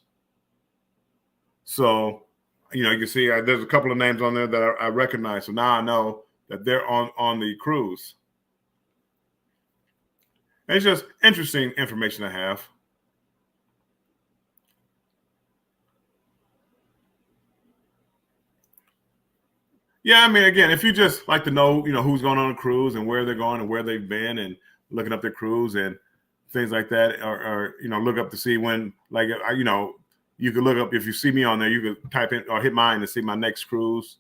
So you can see there's a couple of names on there that I recognize. So now I know that they're on the cruise. And it's just interesting information to have. Yeah, I mean, again, if you just like to know, who's going on a cruise and where they're going and where they've been and looking up their cruise and things like that, or look up to see when, like, you could look up, if you see me on there, you could type in or hit mine to see my next cruise.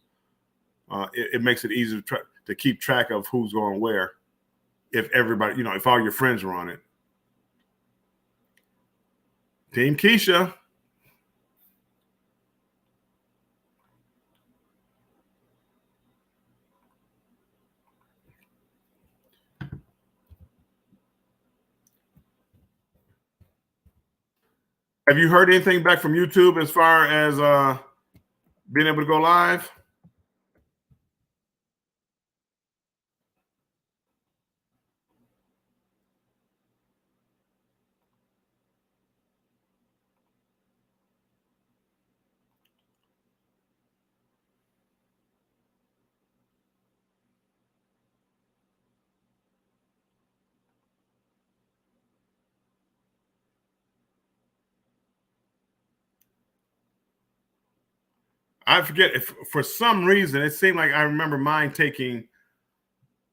It makes it easy to keep track of who's going where. If everybody, if all your friends are on it. Team Keisha. Have you heard anything back from YouTube as far as being able to go live? I forget, if for some reason it seemed like I remember mine taking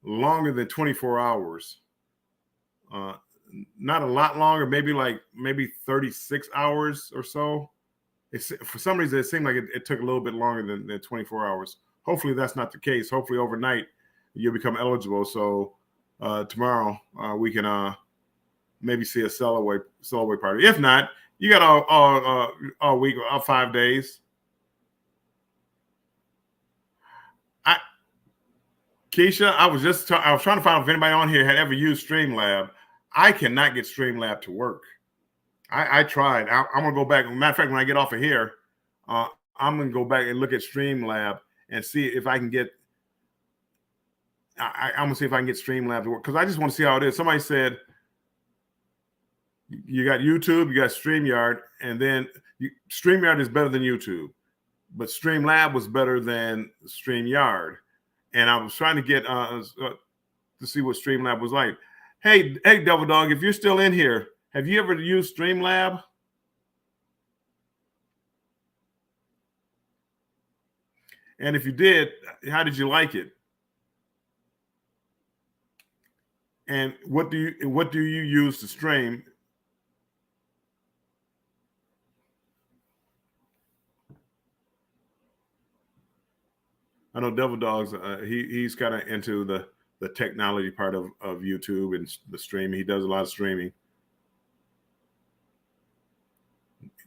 longer than 24 hours. Not a lot longer, maybe 36 hours or so. For some reason, it seemed like it took a little bit longer than 24 hours. Hopefully that's not the case. Hopefully overnight you'll become eligible. So tomorrow we can maybe see a sail away party. If not, you got all week, all 5 days. Keisha, I was trying to find out if anybody on here had ever used Streamlab. I cannot get Streamlab to work. I tried. I'm gonna go back. Matter of fact, when I get off of here, I'm gonna go back and look at Streamlab and see if I can get. I'm gonna see if I can get Streamlab to work, because I just want to see how it is. Somebody said you got YouTube, you got StreamYard, and then StreamYard is better than YouTube. but Streamlab was better than StreamYard. And I was trying to get to see what Streamlab was like. Hey, Devil Dog, if you're still in here, have you ever used Streamlab? And if you did, how did you like it? And what do you use to stream? I know Devil Dogs. He's kind of into the technology part of YouTube and the streaming. He does a lot of streaming.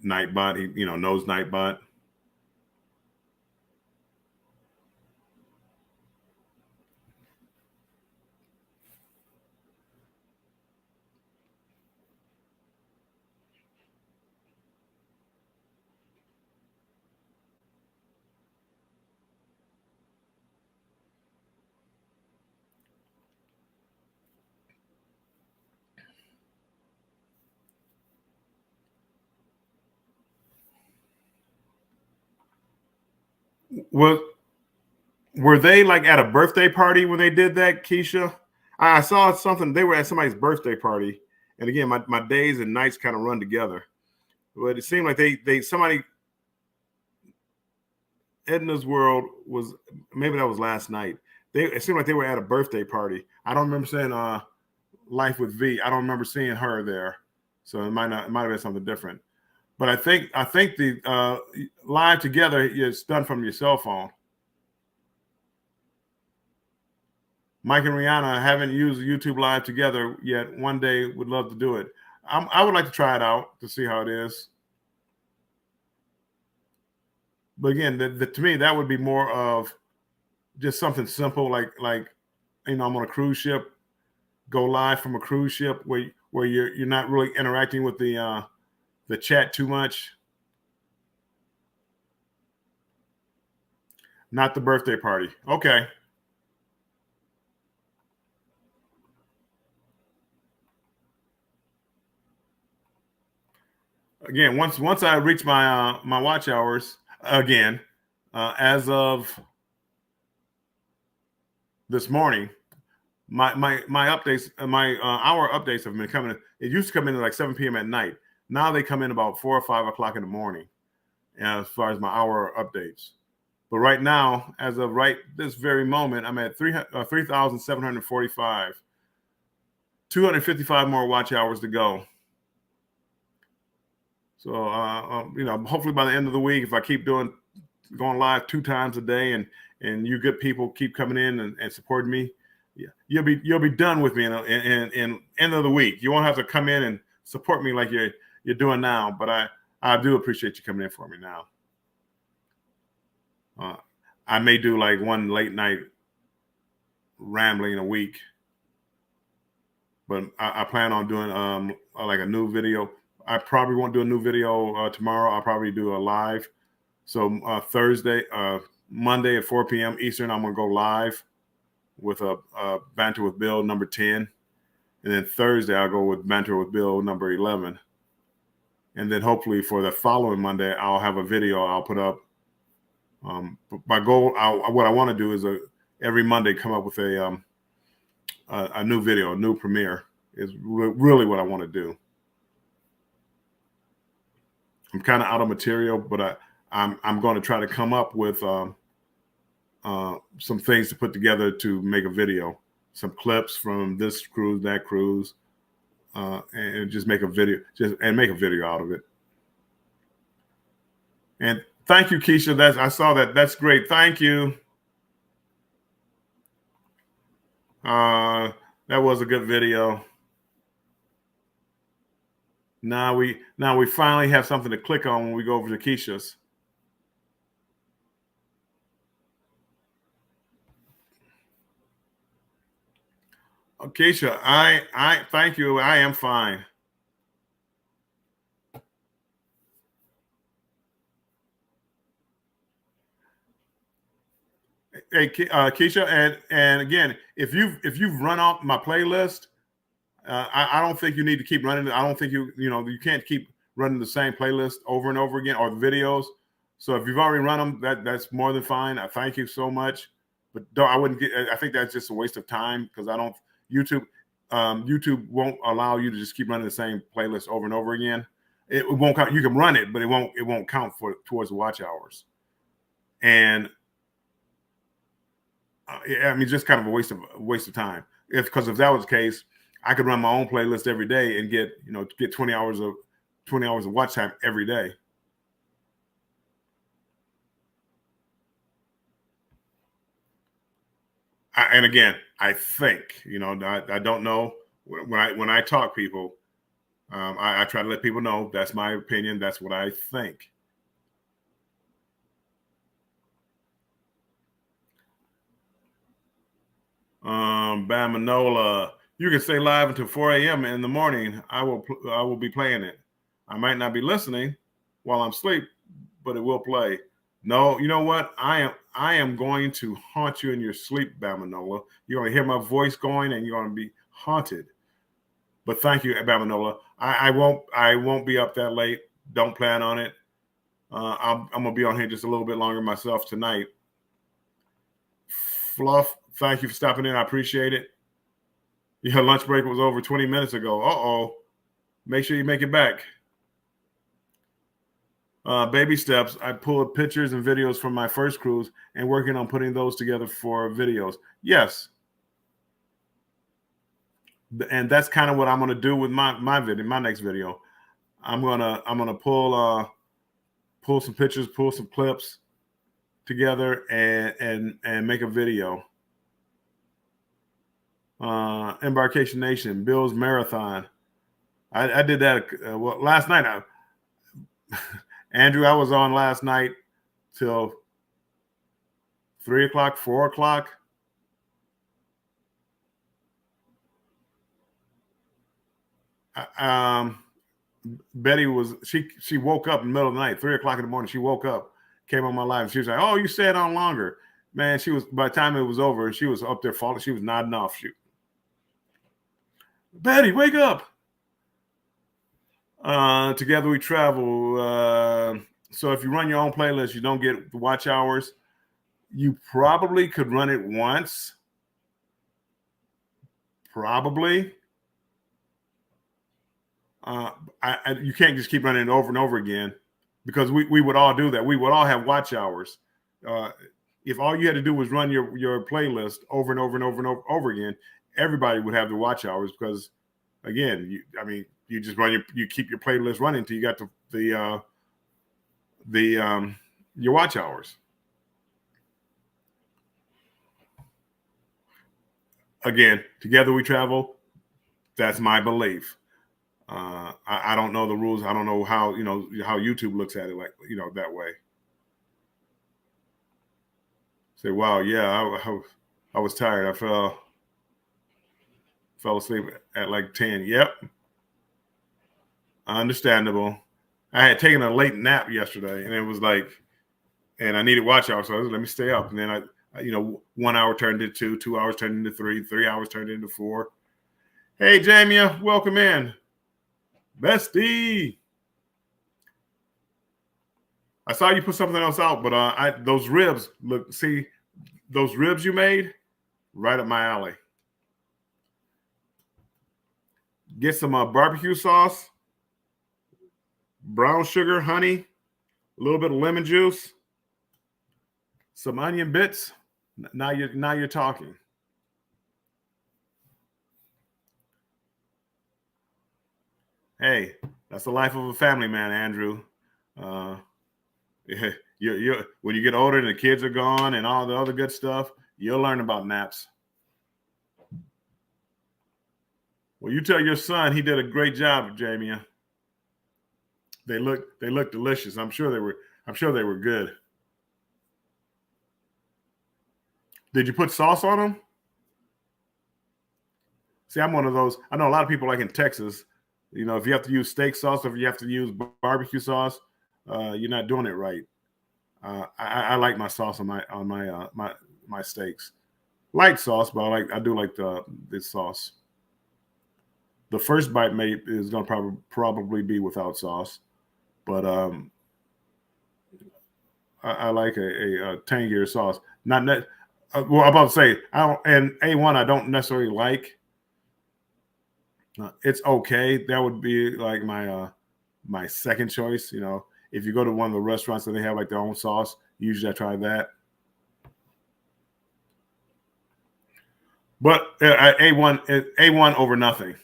Nightbot, he knows Nightbot. Were they like at a birthday party when they did that, Keisha? I saw something. They were at somebody's birthday party, and again, my days and nights kind of run together. But it seemed like somebody, Edna's World was, maybe that was last night. It seemed like they were at a birthday party. I don't remember saying Life with V. I don't remember seeing her there, so it might have been something different. But I think the live together is done from your cell phone. Mike and Rihanna haven't used YouTube Live together yet. One day would love to do it. I would like to try it out to see how it is. But again, to me, that would be more of just something simple, like I'm on a cruise ship, go live from a cruise ship where you're not really interacting with the chat too much. Not the birthday party. Okay. Again, once I reach my my watch hours again, as of this morning, my updates, my hour updates have been coming. It used to come in at like 7 p.m. at night. Now they come in about 4 or 5 o'clock in the morning, as far as my hour updates. But right now, as of right this very moment, I'm at 3,745. 255 more watch hours to go. So, hopefully by the end of the week, if I keep going live 2 times a day, and you good people keep coming in and supporting me, yeah, you'll be done with me in end of the week. You won't have to come in and support me like you're doing now. But I do appreciate you coming in for me now. I may do like one late night rambling a week, but I plan on doing like a new video. I probably won't do a new video tomorrow. I'll probably do a live. So Monday at 4 p.m. Eastern, I'm going to go live with a Banter with Bill number 10. And then Thursday, I'll go with Banter with Bill number 11. And then hopefully for the following Monday, I'll have a video I'll put up. My goal, what I want to do is every Monday come up with a new video, a new premiere is really what I want to do. I'm kind of out of material, but I'm going to try to come up with some things to put together to make a video, some clips from this cruise, that cruise, and just make a video, make a video out of it. And thank you, Keisha. I saw that. That's great. Thank you. That was a good video. Now we finally have something to click on when we go over to Keisha's. Keisha, I thank you. I am fine. Hey, Keisha, and again, if you've run off my playlist, I don't think you need to keep running. I don't think you can't keep running the same playlist over and over again, or the videos. So if you've already run them, that's more than fine. I thank you so much. But I wouldn't get. I think that's just a waste of time because I don't. YouTube won't allow you to just keep running the same playlist over and over again. It won't count. You can run it, but it won't count towards the watch hours. And I mean, just kind of a waste of time. Because if that was the case, I could run my own playlist every day and get 20 hours of watch time every day. And again, I think, I don't know. When I talk people, I try to let people know that's my opinion. That's what I think. Bamanola, you can stay live until 4 a.m. in the morning. I will be playing it. I might not be listening while I'm asleep, but it will play. No, you know what? I am going to haunt you in your sleep, Bamanola. You're going to hear my voice going, and you're going to be haunted. But thank you, Bamanola. I won't be up that late. Don't plan on it. I'm gonna be on here just a little bit longer myself tonight. Fluff, thank you for stopping in. I appreciate it. Your lunch break was over 20 minutes ago. Uh-oh. Make sure you make it back. Baby steps. I pulled pictures and videos from my first cruise and working on putting those together for videos. Yes. And that's kind of what I'm going to do with my video, my next video. I'm gonna pull some pictures, pull some clips together, and make a video. Embarkation Nation, Bill's Marathon. I did that last night. Andrew, I was on last night till 3 o'clock, 4 o'clock. Betty she woke up in the middle of the night, 3 o'clock in the morning. She woke up, came on my live, and she was like, "Oh, you stayed on longer." Man, she was, by the time it was over, she was up there falling. She was nodding off. Betty, wake up. Together we travel. So if you run your own playlist, you don't get the watch hours. You probably could run it once. Probably. You can't just keep running it over and over again, because we would all do that. We would all have watch hours. If all you had to do was run your playlist over and over and over and over again, everybody would have the watch hours, because again, you just you keep your playlist running until you got your watch hours. Again, together we travel. That's my belief. I don't know the rules. I don't know how YouTube looks at it, like, that way. Say, wow, yeah, I was tired. I fell asleep at like 10. Yep. Understandable. I had taken a late nap yesterday, and it was like, and I needed watch hours, so I was, let me stay up. And then I 1 hour turned into 2, 2 hours turned into 3, 3 hours turned into 4. Hey, Jamia, welcome in. Bestie. I saw you put something else out, but those ribs, see those ribs you made, right up my alley. Get some barbecue sauce, brown sugar, honey, a little bit of lemon juice, some onion bits. Now you're talking. Hey, that's the life of a family man, Andrew. You when you get older and the kids are gone and all the other good stuff, you'll learn about naps. Well, you tell your son he did a great job, Jamia. They look delicious. I'm sure they were good. Did you put sauce on them? See, I'm one of those. I know a lot of people, like in Texas, if you have to use steak sauce, or if you have to use barbecue sauce, you're not doing it right. I like my sauce on my steaks. Light sauce, but I do like this sauce. The first bite is going to probably be without sauce, but I like a tangier sauce. Not that. Well, I'm about to say I don't. And A1 I don't necessarily like. It's okay. That would be like my second choice. You know, if you go to one of the restaurants and they have like their own sauce, usually I try that. But A1 over nothing.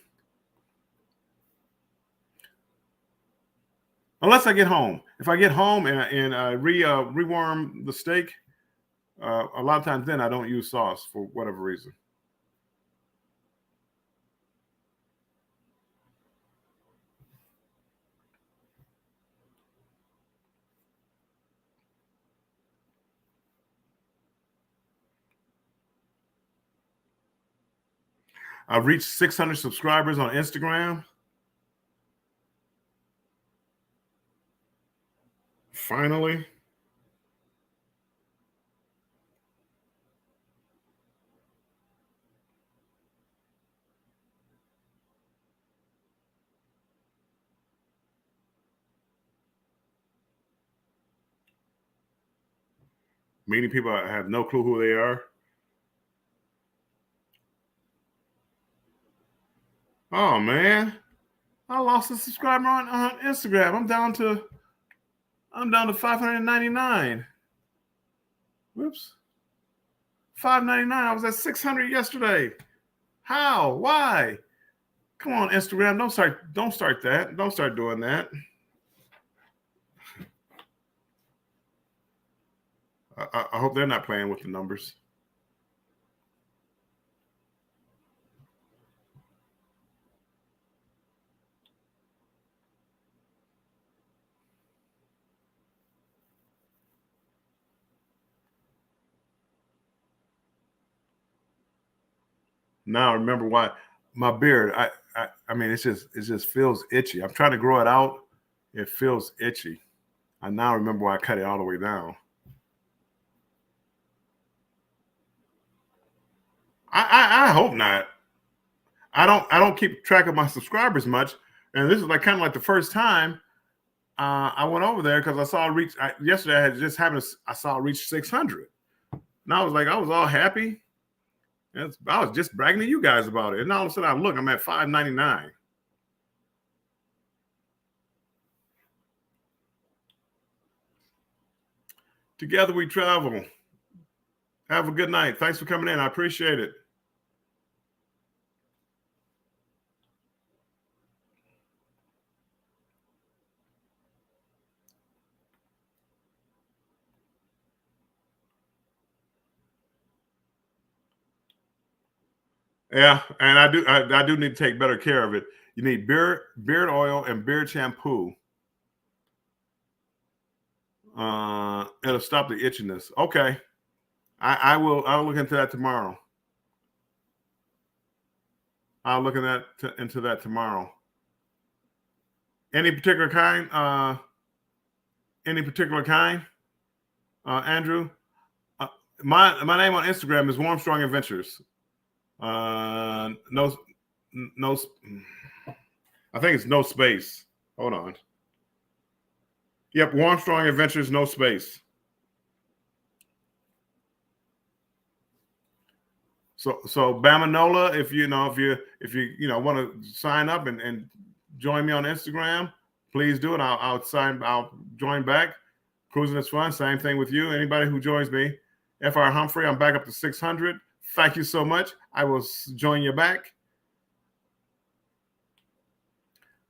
Unless I get home. If I get home and I rewarm the steak, a lot of times then I don't use sauce for whatever reason. I've reached 600 subscribers on Instagram. Finally. Meeting people I have no clue who they are. Oh man, I lost a subscriber on Instagram. I'm down to 599. Whoops. 599. I was at 600 yesterday. How? Why? Come on, Instagram. Don't start that. Don't start doing that. I hope they're not playing with the numbers. Now I remember why my beard. I mean, it just feels itchy. I'm trying to grow it out. It feels itchy. I now remember why I cut it all the way down. I hope not. I don't keep track of my subscribers much, and this is like kind of like the first time I went over there because I saw it reach. Yesterday I had just happened. I saw it reach 600, and I was all happy. I was just bragging to you guys about it, and all of a sudden I look, I'm at 599. Together we travel. Have a good night. Thanks for coming in. I appreciate it. Yeah, and I do need to take better care of it. You need beard oil and beard shampoo. It'll stop the itchiness. Okay. I'll look into that tomorrow. I'll look into that tomorrow. Any particular kind? Any particular kind? Andrew? My name on Instagram is Warm Strong Adventures. No, I think it's no space. Hold on. Yep, Warm Strong Adventures, no space. So Bamanola, if you want to sign up and join me on Instagram, please do it. I'll join back. Cruising is fun. Same thing with you. Anybody who joins me. FR Humphrey, I'm back up to 600. Thank you so much. I will join you back.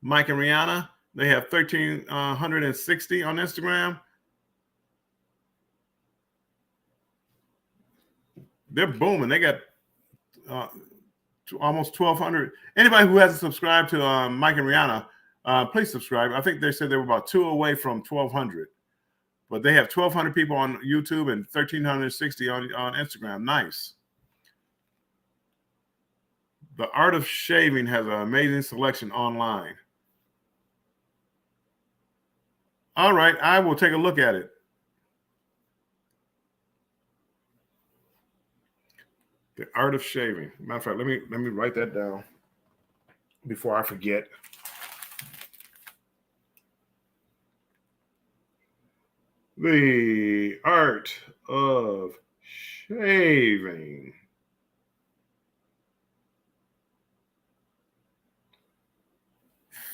Mike and Rihanna, they have 1,360 on Instagram. They're booming. They got almost 1,200. Anybody who hasn't subscribed to Mike and Rihanna, please subscribe. I think they said they were about 2 away from 1,200. But they have 1,200 people on YouTube and 1,360 on Instagram. Nice. The Art of Shaving has an amazing selection online. All right, I will take a look at it. The Art of Shaving. Matter of fact, let me write that down before I forget. The art of shaving.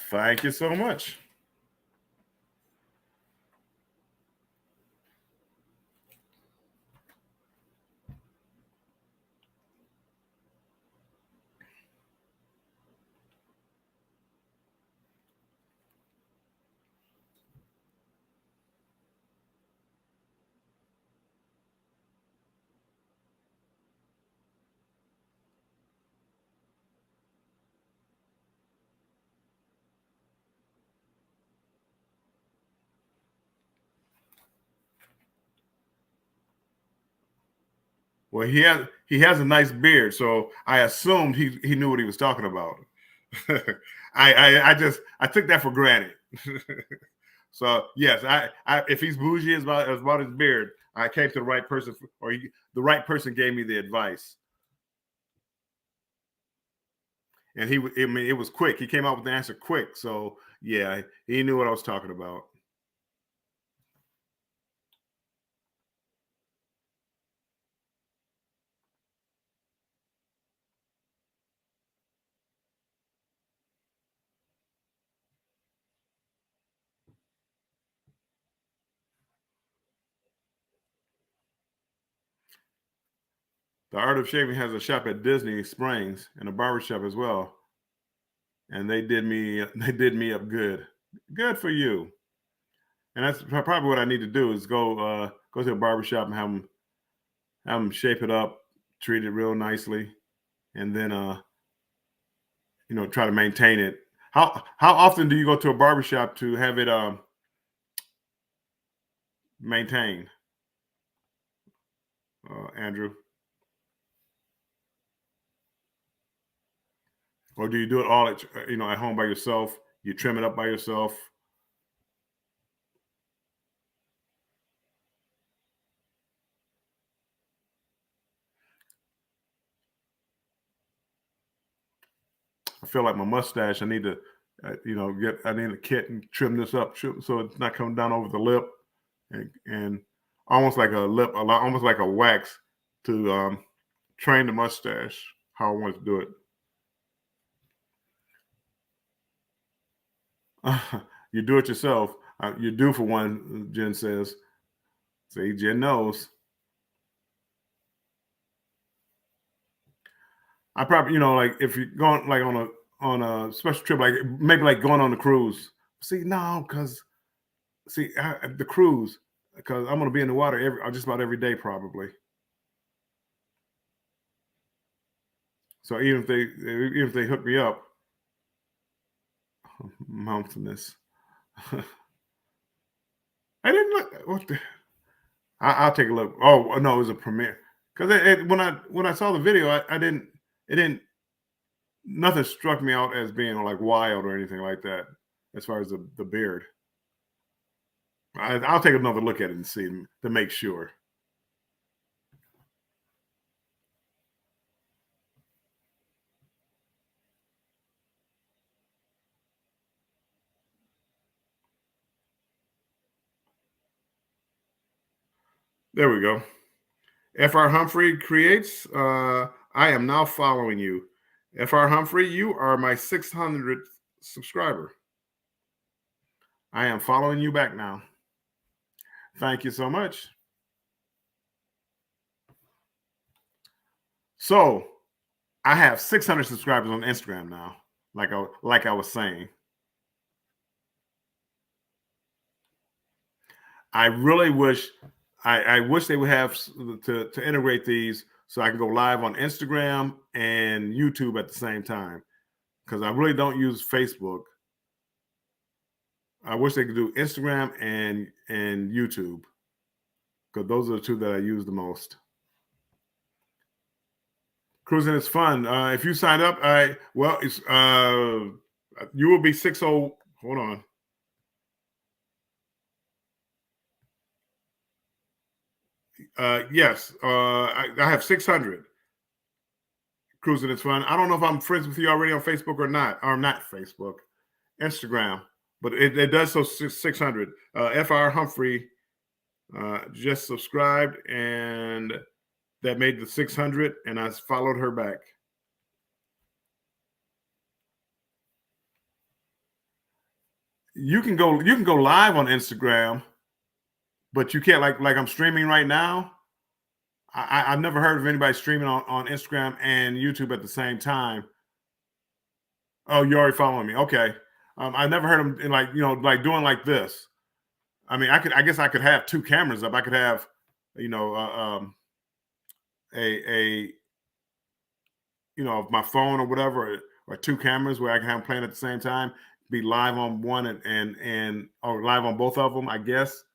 Thank you so much. Well, he has a nice beard, so I assumed he knew what he was talking about. I took that for granted. So yes, I if he's bougie about his beard, I came to the right person, the right person gave me the advice. And I mean, it was quick. He came out with the answer quick. So yeah, he knew what I was talking about. The Art of Shaving has a shop at Disney Springs and a barbershop as well. And they did me up good. Good for you. And that's probably what I need to do is go to a barbershop and have them shape it up, treat it real nicely, and then try to maintain it. How often do you go to a barbershop to have it maintained, Andrew? Or do you do it all at home by yourself? You trim it up by yourself? I feel like my mustache. I need to, I need a kit and trim this up so it's not coming down over the lip, and almost like a lip, almost like a wax to train the mustache how I want to do it. You do it yourself. You do for one, Jen says. See, Jen knows. I probably, like if you're going like on a special trip, like maybe like going on a cruise. See, no, because the cruise, because I'm gonna be in the water just about every day probably. So even if they hook me up, mountainous. I didn't look. What the? I'll take a look. Oh no, it was a premiere. Because when I saw the video, I didn't. It didn't. Nothing struck me out as being like wild or anything like that. As far as the beard, I'll take another look at it and see to make sure. There we go. Fr Humphrey creates. I am now following you. Fr Humphrey, you are my 600th subscriber. I am following you back now. Thank you so much. So I have 600 subscribers on Instagram now, like I was saying. I really wish I wish they would have to integrate these so I can go live on Instagram and YouTube at the same time, because I really don't use Facebook. I wish they could do Instagram and YouTube, because those are the two that I use the most. Cruising is fun. If you sign up, it's you will be 60. Hold on. Yes, I have 600. Cruising is fun. I don't know if I'm friends with you already on Facebook or not, Facebook, Instagram, but it does so 600. Fr Humphrey just subscribed, and that made the 600, and I followed her back. You can go live on Instagram, but you can't like I'm streaming right now. I've never heard of anybody streaming on Instagram and YouTube at the same time. Oh, you're already following me. Okay. I never heard them in like doing like this. I mean, I guess I could have two cameras up. I could have, a my phone or whatever, or two cameras where I can have them playing at the same time, be live on one and or live on both of them, I guess.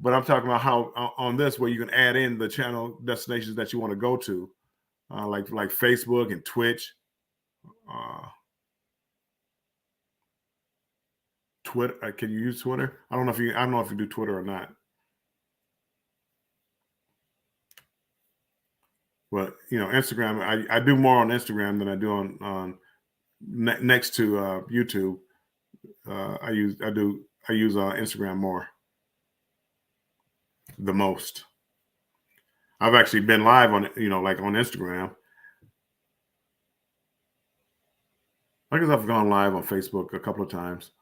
But I'm talking about how on this where you can add in the channel destinations that you want to go to, like Facebook and Twitch, Twitter. Can you use Twitter? I don't know if you do Twitter or not. But Instagram, I do more on Instagram than I do on next to YouTube. I use Instagram more, the most. I've actually been live on like on Instagram. I guess I've gone live on Facebook a couple of times.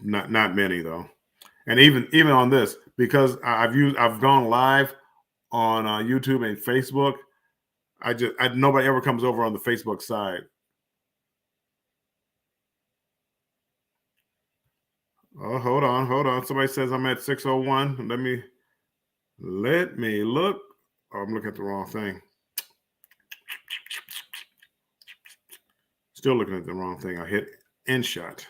Not many though, and even on this, because I've gone live on YouTube and Facebook. Nobody ever comes over on the Facebook side. Oh, hold on. Somebody says I'm at 601. Let me look. Oh, I'm looking at the wrong thing. Still looking at the wrong thing. I hit InShot.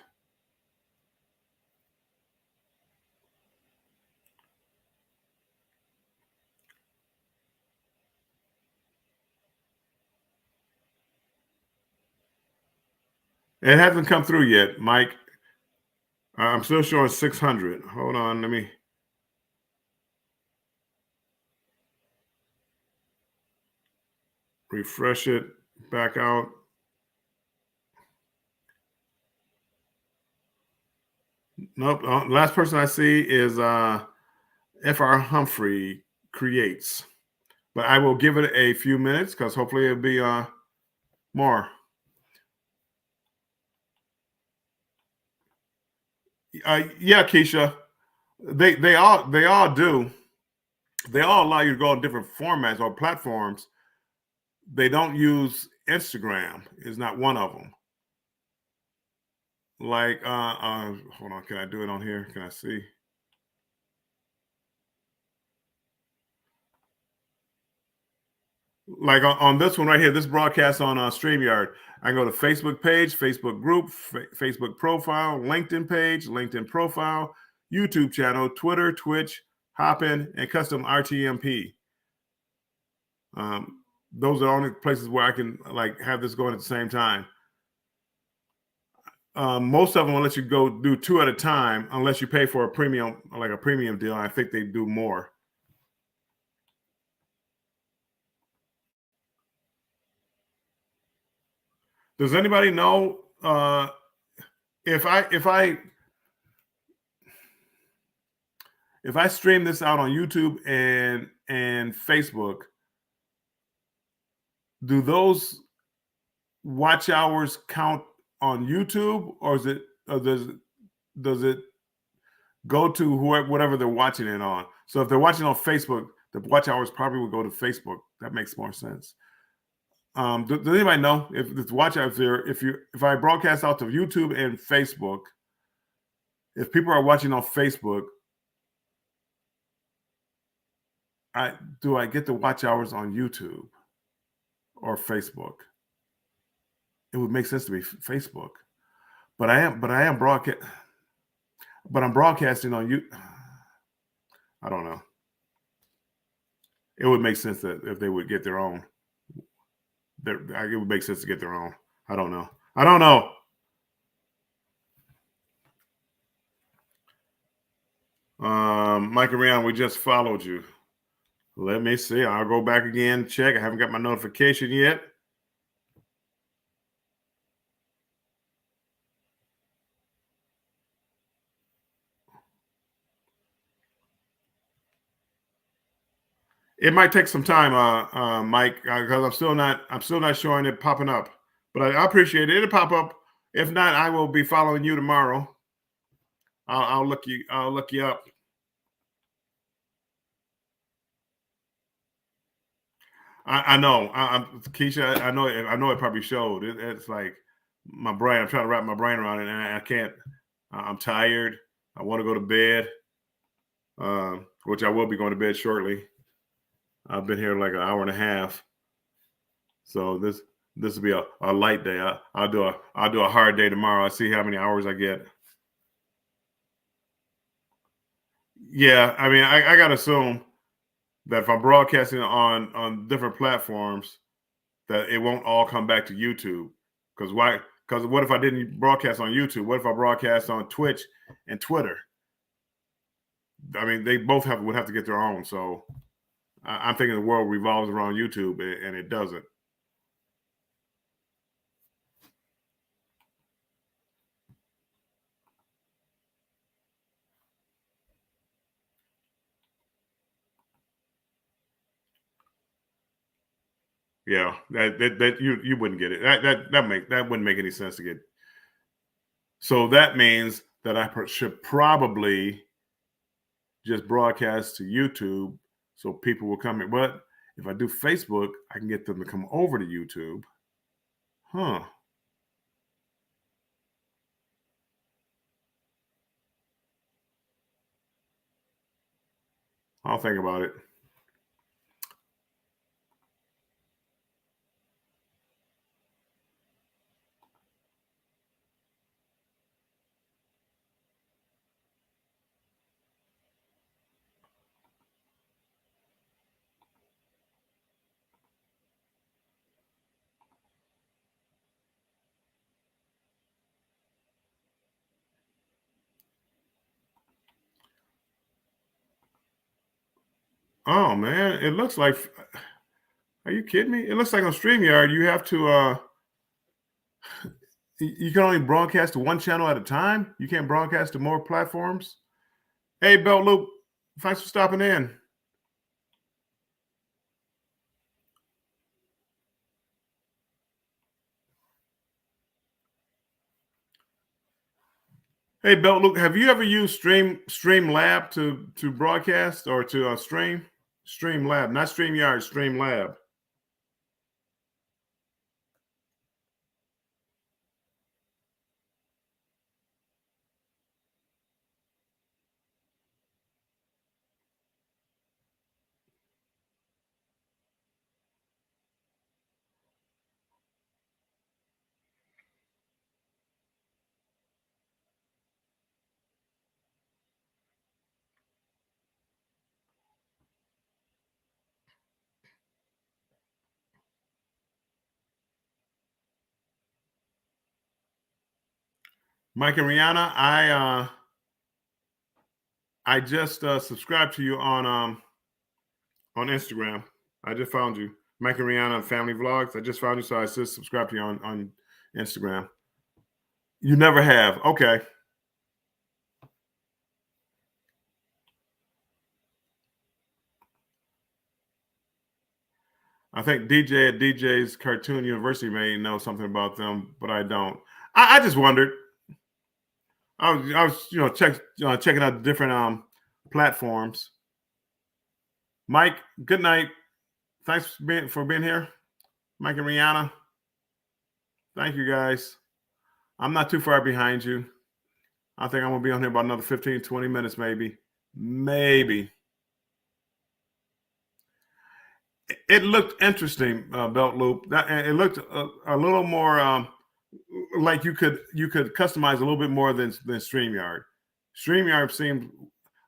It hasn't come through yet, Mike. I'm still showing 600. Hold on, let me. Refresh it back out. Nope. Last person I see is FR Humphrey Creates. But I will give it a few minutes because hopefully it'll be more. Yeah, Keisha. They all do. They all allow you to go on different formats or platforms. They don't use Instagram. Is not one of them. Like hold on, can I do it on here? Can I see? Like on this one right here, this broadcast on StreamYard, I can go to Facebook page, Facebook group, Facebook profile, LinkedIn page, LinkedIn profile, YouTube channel, Twitter, Twitch, Hopin, and custom RTMP. Those are the only places where I can like have this going at the same time. Most of them will let you go do two at a time unless you pay for a premium, like a premium deal. I think they do more. Does anybody know if I stream this out on YouTube and Facebook, do those watch hours count on YouTube, or does it go to whatever they're watching it on? So if they're watching on Facebook, the watch hours probably would go to Facebook. That makes more sense. Does anybody know if the watch out there, if I broadcast out to YouTube and Facebook, if people are watching on Facebook, do I get the watch hours on YouTube or Facebook? It would make sense to be Facebook, but I'm broadcasting on you. I don't know. It would make sense that if they would get their own, it would make sense to get their own. I don't know. Mike and Rion, we just followed you. Let me see. I'll go back again, check. I haven't got my notification yet. It might take some time, Mike, because I'm still not showing it popping up. But I appreciate it. It'll pop up. If not, I will be following you tomorrow. I'll look you up. I know. Keisha. I know. It probably showed. It's like my brain. I'm trying to wrap my brain around it, and I can't. I'm tired. I want to go to bed, which I will be going to bed shortly. I've been here like an hour and a half, so this will be a light day. I'll do a hard day tomorrow. I see how many hours I get. Yeah, I mean, I gotta assume that if I'm broadcasting on different platforms, that it won't all come back to YouTube. Because why? Because what if I didn't broadcast on YouTube? What if I broadcast on Twitch and Twitter? I mean, they both would have to get their own. So I'm thinking the world revolves around YouTube, and it doesn't. Yeah, that you wouldn't get it. That wouldn't make any sense to get. So that means that I should probably just broadcast to YouTube so people will come in. But if I do Facebook, I can get them to come over to YouTube. Huh. I'll think about it. Oh man, it looks like. Are you kidding me? It looks like on StreamYard you have to. You can only broadcast to one channel at a time. You can't broadcast to more platforms. Hey, Belt Loop, thanks for stopping in. Hey, Belt Loop, have you ever used Streamlab to broadcast or to stream? Streamlab, not StreamYard, Streamlab. Mike and Rihanna, I just subscribed to you on Instagram. I just found you, Mike and Rihanna Family Vlogs. I just found you, so I just subscribed to you on Instagram. You never have, okay? I think DJ at DJ's Cartoon University may know something about them, but I don't. I just wondered. I was checking out the different platforms. Mike, good night. Thanks for being here. Mike and Rihanna. Thank you guys. I'm not too far behind you. I think I'm gonna be on here about another 15, 20 minutes, maybe. Maybe. It looked interesting, Belt Loop. It looked a little more like you could customize a little bit more than StreamYard. StreamYard seemed,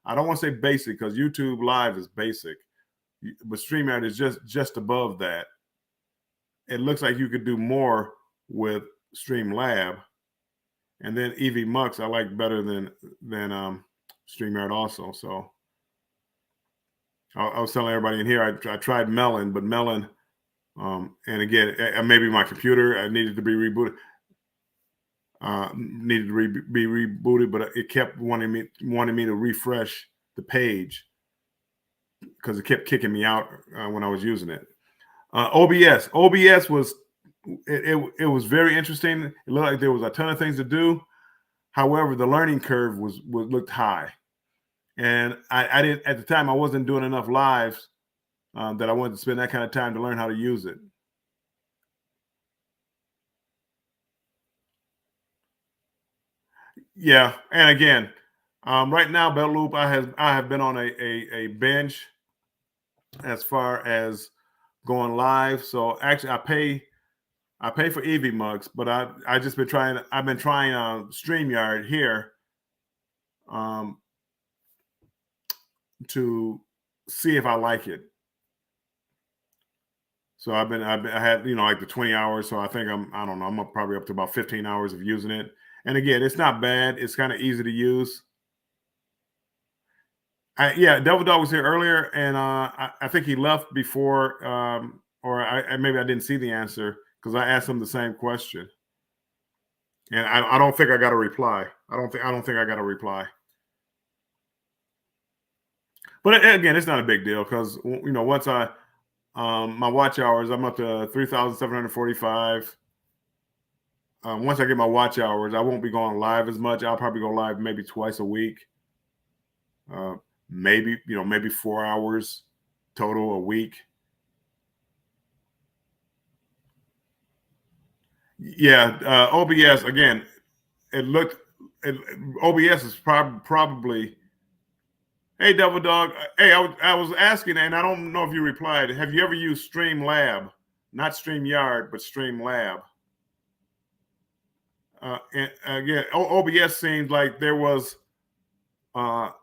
I don't want to say basic because YouTube Live is basic, but StreamYard is just above that. It looks like you could do more with Streamlab, and then EV Mux I like better than StreamYard also. So I was telling everybody in here I tried Melon, but Melon, and again maybe my computer needed to be rebooted. Be rebooted, but it kept wanting me to refresh the page. because it kept kicking me out when I was using it. OBS was it was very interesting. It looked like there was a ton of things to do. However, the learning curve was looked high, and I didn't at the time. I wasn't doing enough lives that I wanted to spend that kind of time to learn how to use it. Yeah, and again, right now, Belt Loop, I have been on a binge as far as going live. So actually, I pay for EV Mugs, but I just been trying. I've been trying StreamYard here to see if I like it. So I had like the 20 hours. So I think I don't know, I'm probably up to about 15 hours of using it. And again, it's not bad. It's kind of easy to use. Yeah, Devil Dog was here earlier, and I think he left before, or maybe I didn't see the answer because I asked him the same question, and I don't think I got a reply. I don't think I got a reply. But again, it's not a big deal because once my watch hours, I'm up to 3,745. Once I get my watch hours, I won't be going live as much. I'll probably go live maybe twice a week. Maybe 4 hours total a week. Yeah, OBS again. OBS is probably. Hey, Devil Dog. Hey, I was asking, and I don't know if you replied. Have you ever used Streamlab? Not StreamYard, but Streamlab. And again, OBS seems like there was the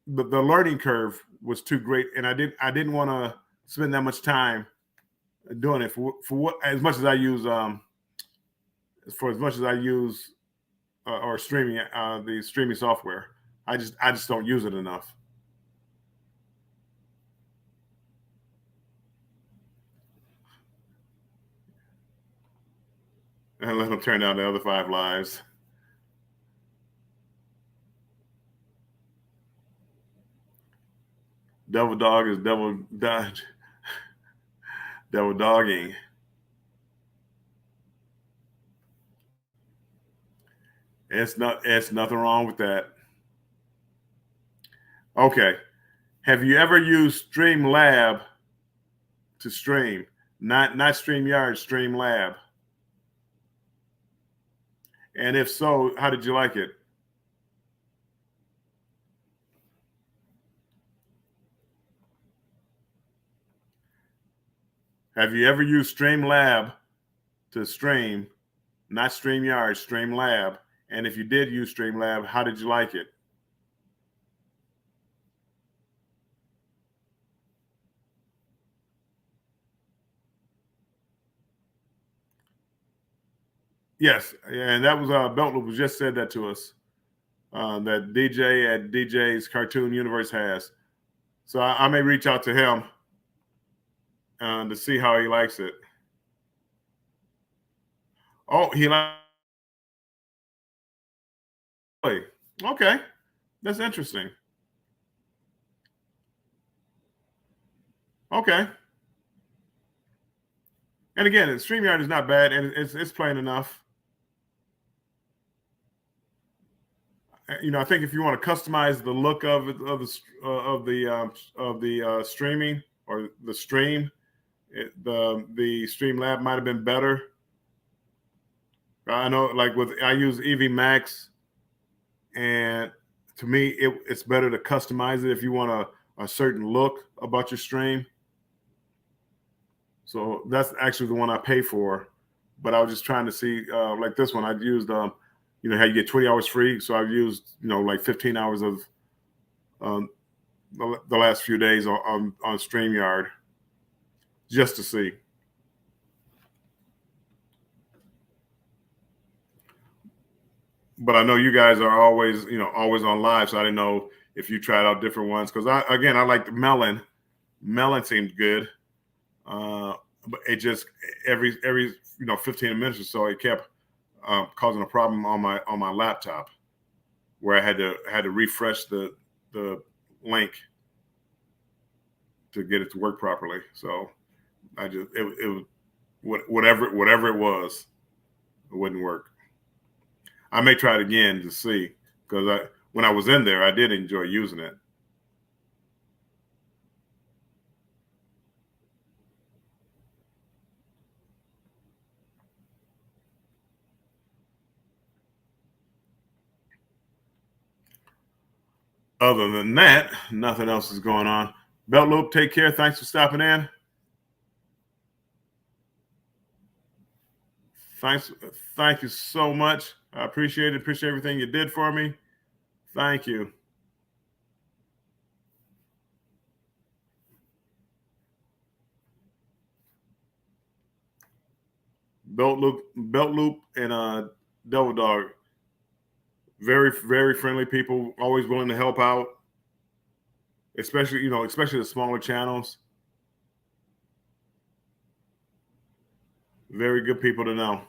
learning curve was too great, and I didn't want to spend that much time doing it for what as much as I use or streaming the streaming software. I just don't use it enough. And let them turn down the other 5 lives. Devil Dog is devil dogging. It's nothing wrong with that. Okay. Have you ever used Streamlab to stream? Not StreamYard, Streamlab. And if so, how did you like it? Have you ever used Streamlab to stream? Not StreamYard, Streamlab. And if you did use Streamlab, how did you like it? Yes, and that was Belt Loop just said that to us. That DJ at DJ's Cartoon Universe has. So I may reach out to him to see how he likes it. Oh, he likes. Okay, that's interesting. Okay. And again, StreamYard is not bad, and it's playing enough. I think if you want to customize the look of the streaming or the stream, the Streamlab might have been better. I know, like I use EV Max, and to me, it's better to customize it if you want a certain look about your stream. So that's actually the one I pay for. But I was just trying to see, like this one, I used, how you get 20 hours free. So I've used, like 15 hours of the last few days on StreamYard just to see. But I know you guys are always on live. So I didn't know if you tried out different ones. Because I like Melon. Melon seemed good. But it just every 15 minutes or so it kept causing a problem on my laptop where I had to refresh the link. to get it to work properly. So I just it was whatever it was, it wouldn't work. I may try it again to see, because when I was in there, I did enjoy using it. Other than that, nothing else is going on. Belt Loop, take care. Thanks for stopping in. Thank you so much. I appreciate it. Appreciate everything you did for me. Thank you. Belt Loop, and Devil Dog. Very, very friendly people. Always willing to help out. Especially the smaller channels. Very good people to know.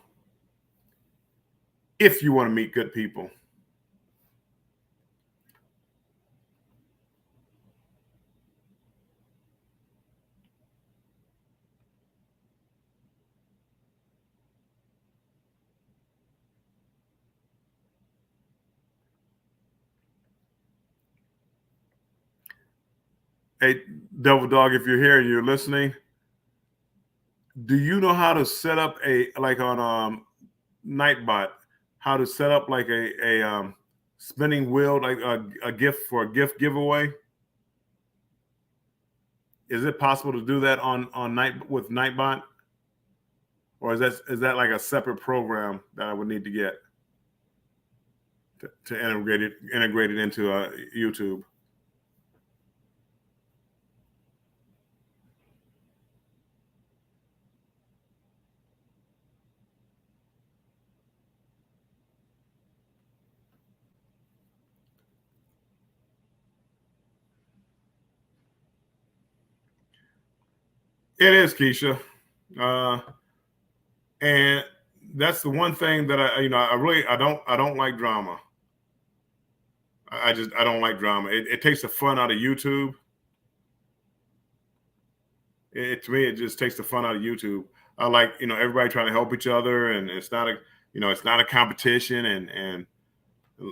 If you want to meet good people. Hey, Devil Dog, if you're here and you're listening, do you know how to set up on Nightbot, how to set up like a spinning wheel, like a gift for a gift giveaway? Is it possible to do that on with Nightbot, or is that like a separate program that I would need to get to integrate it into YouTube? It is, Keisha, and that's the one thing that I don't like drama. I don't like drama. It takes the fun out of YouTube. To me, it just takes the fun out of YouTube. I like everybody trying to help each other, and it's not a competition, and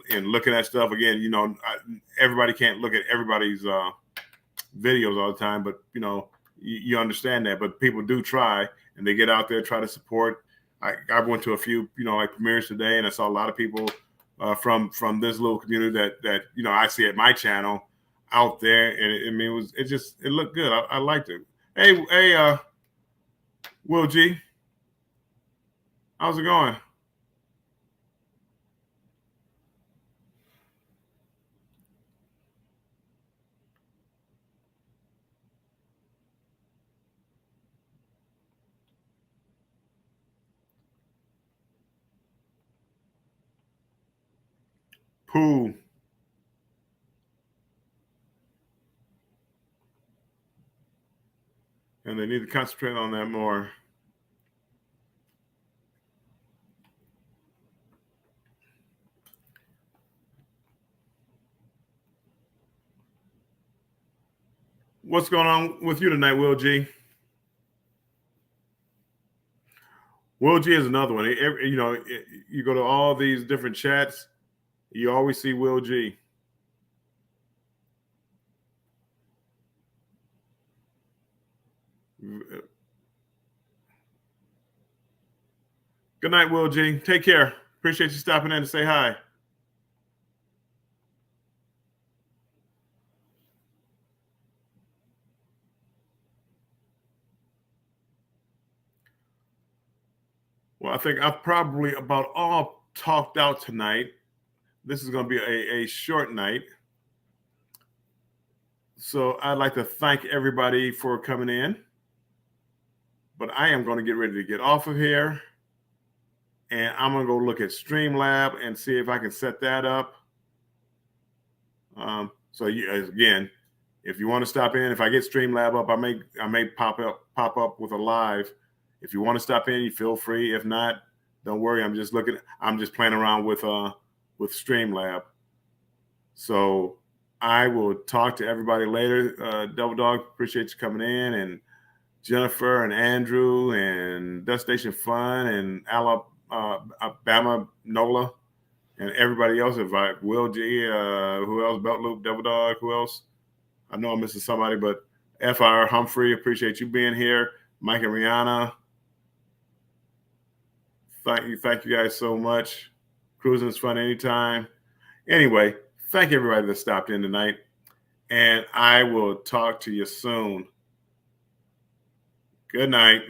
looking at stuff again. Everybody can't look at everybody's videos all the time, but you understand that. But people do try, and they get out there, try to support. I went to a few like premieres today, and I saw a lot of people from this little community that I see at my channel out there, and it looked good. I liked it. Hey, Will G, how's it going? Pooh. And they need to concentrate on that more. What's going on with you tonight, Will G? Will G is another one. You go to all these different chats, you always see Will G. Good night, Will G. Take care. Appreciate you stopping in to say hi. Well, I think I've probably about all talked out tonight. This is going to be a short night. So I'd like to thank everybody for coming in. But I am going to get ready to get off of here. And I'm going to go look at Streamlab and see if I can set that up. Again, if you want to stop in, if I get Streamlab up, I may pop up with a live. If you want to stop in, you feel free. If not, don't worry. I'm just playing around with Streamlab. So I will talk to everybody later. Double Dog, appreciate you coming in, and Jennifer and Andrew and Destination Fun and Alabama Nola and everybody else. Invite Will G, who else? Belt Loop, Double Dog, who else? I know I'm missing somebody, but FR Humphrey, appreciate you being here. Mike and Rihanna, thank you guys so much. Cruising is fun anytime. Anyway, thank everybody that stopped in tonight, and I will talk to you soon. Good night.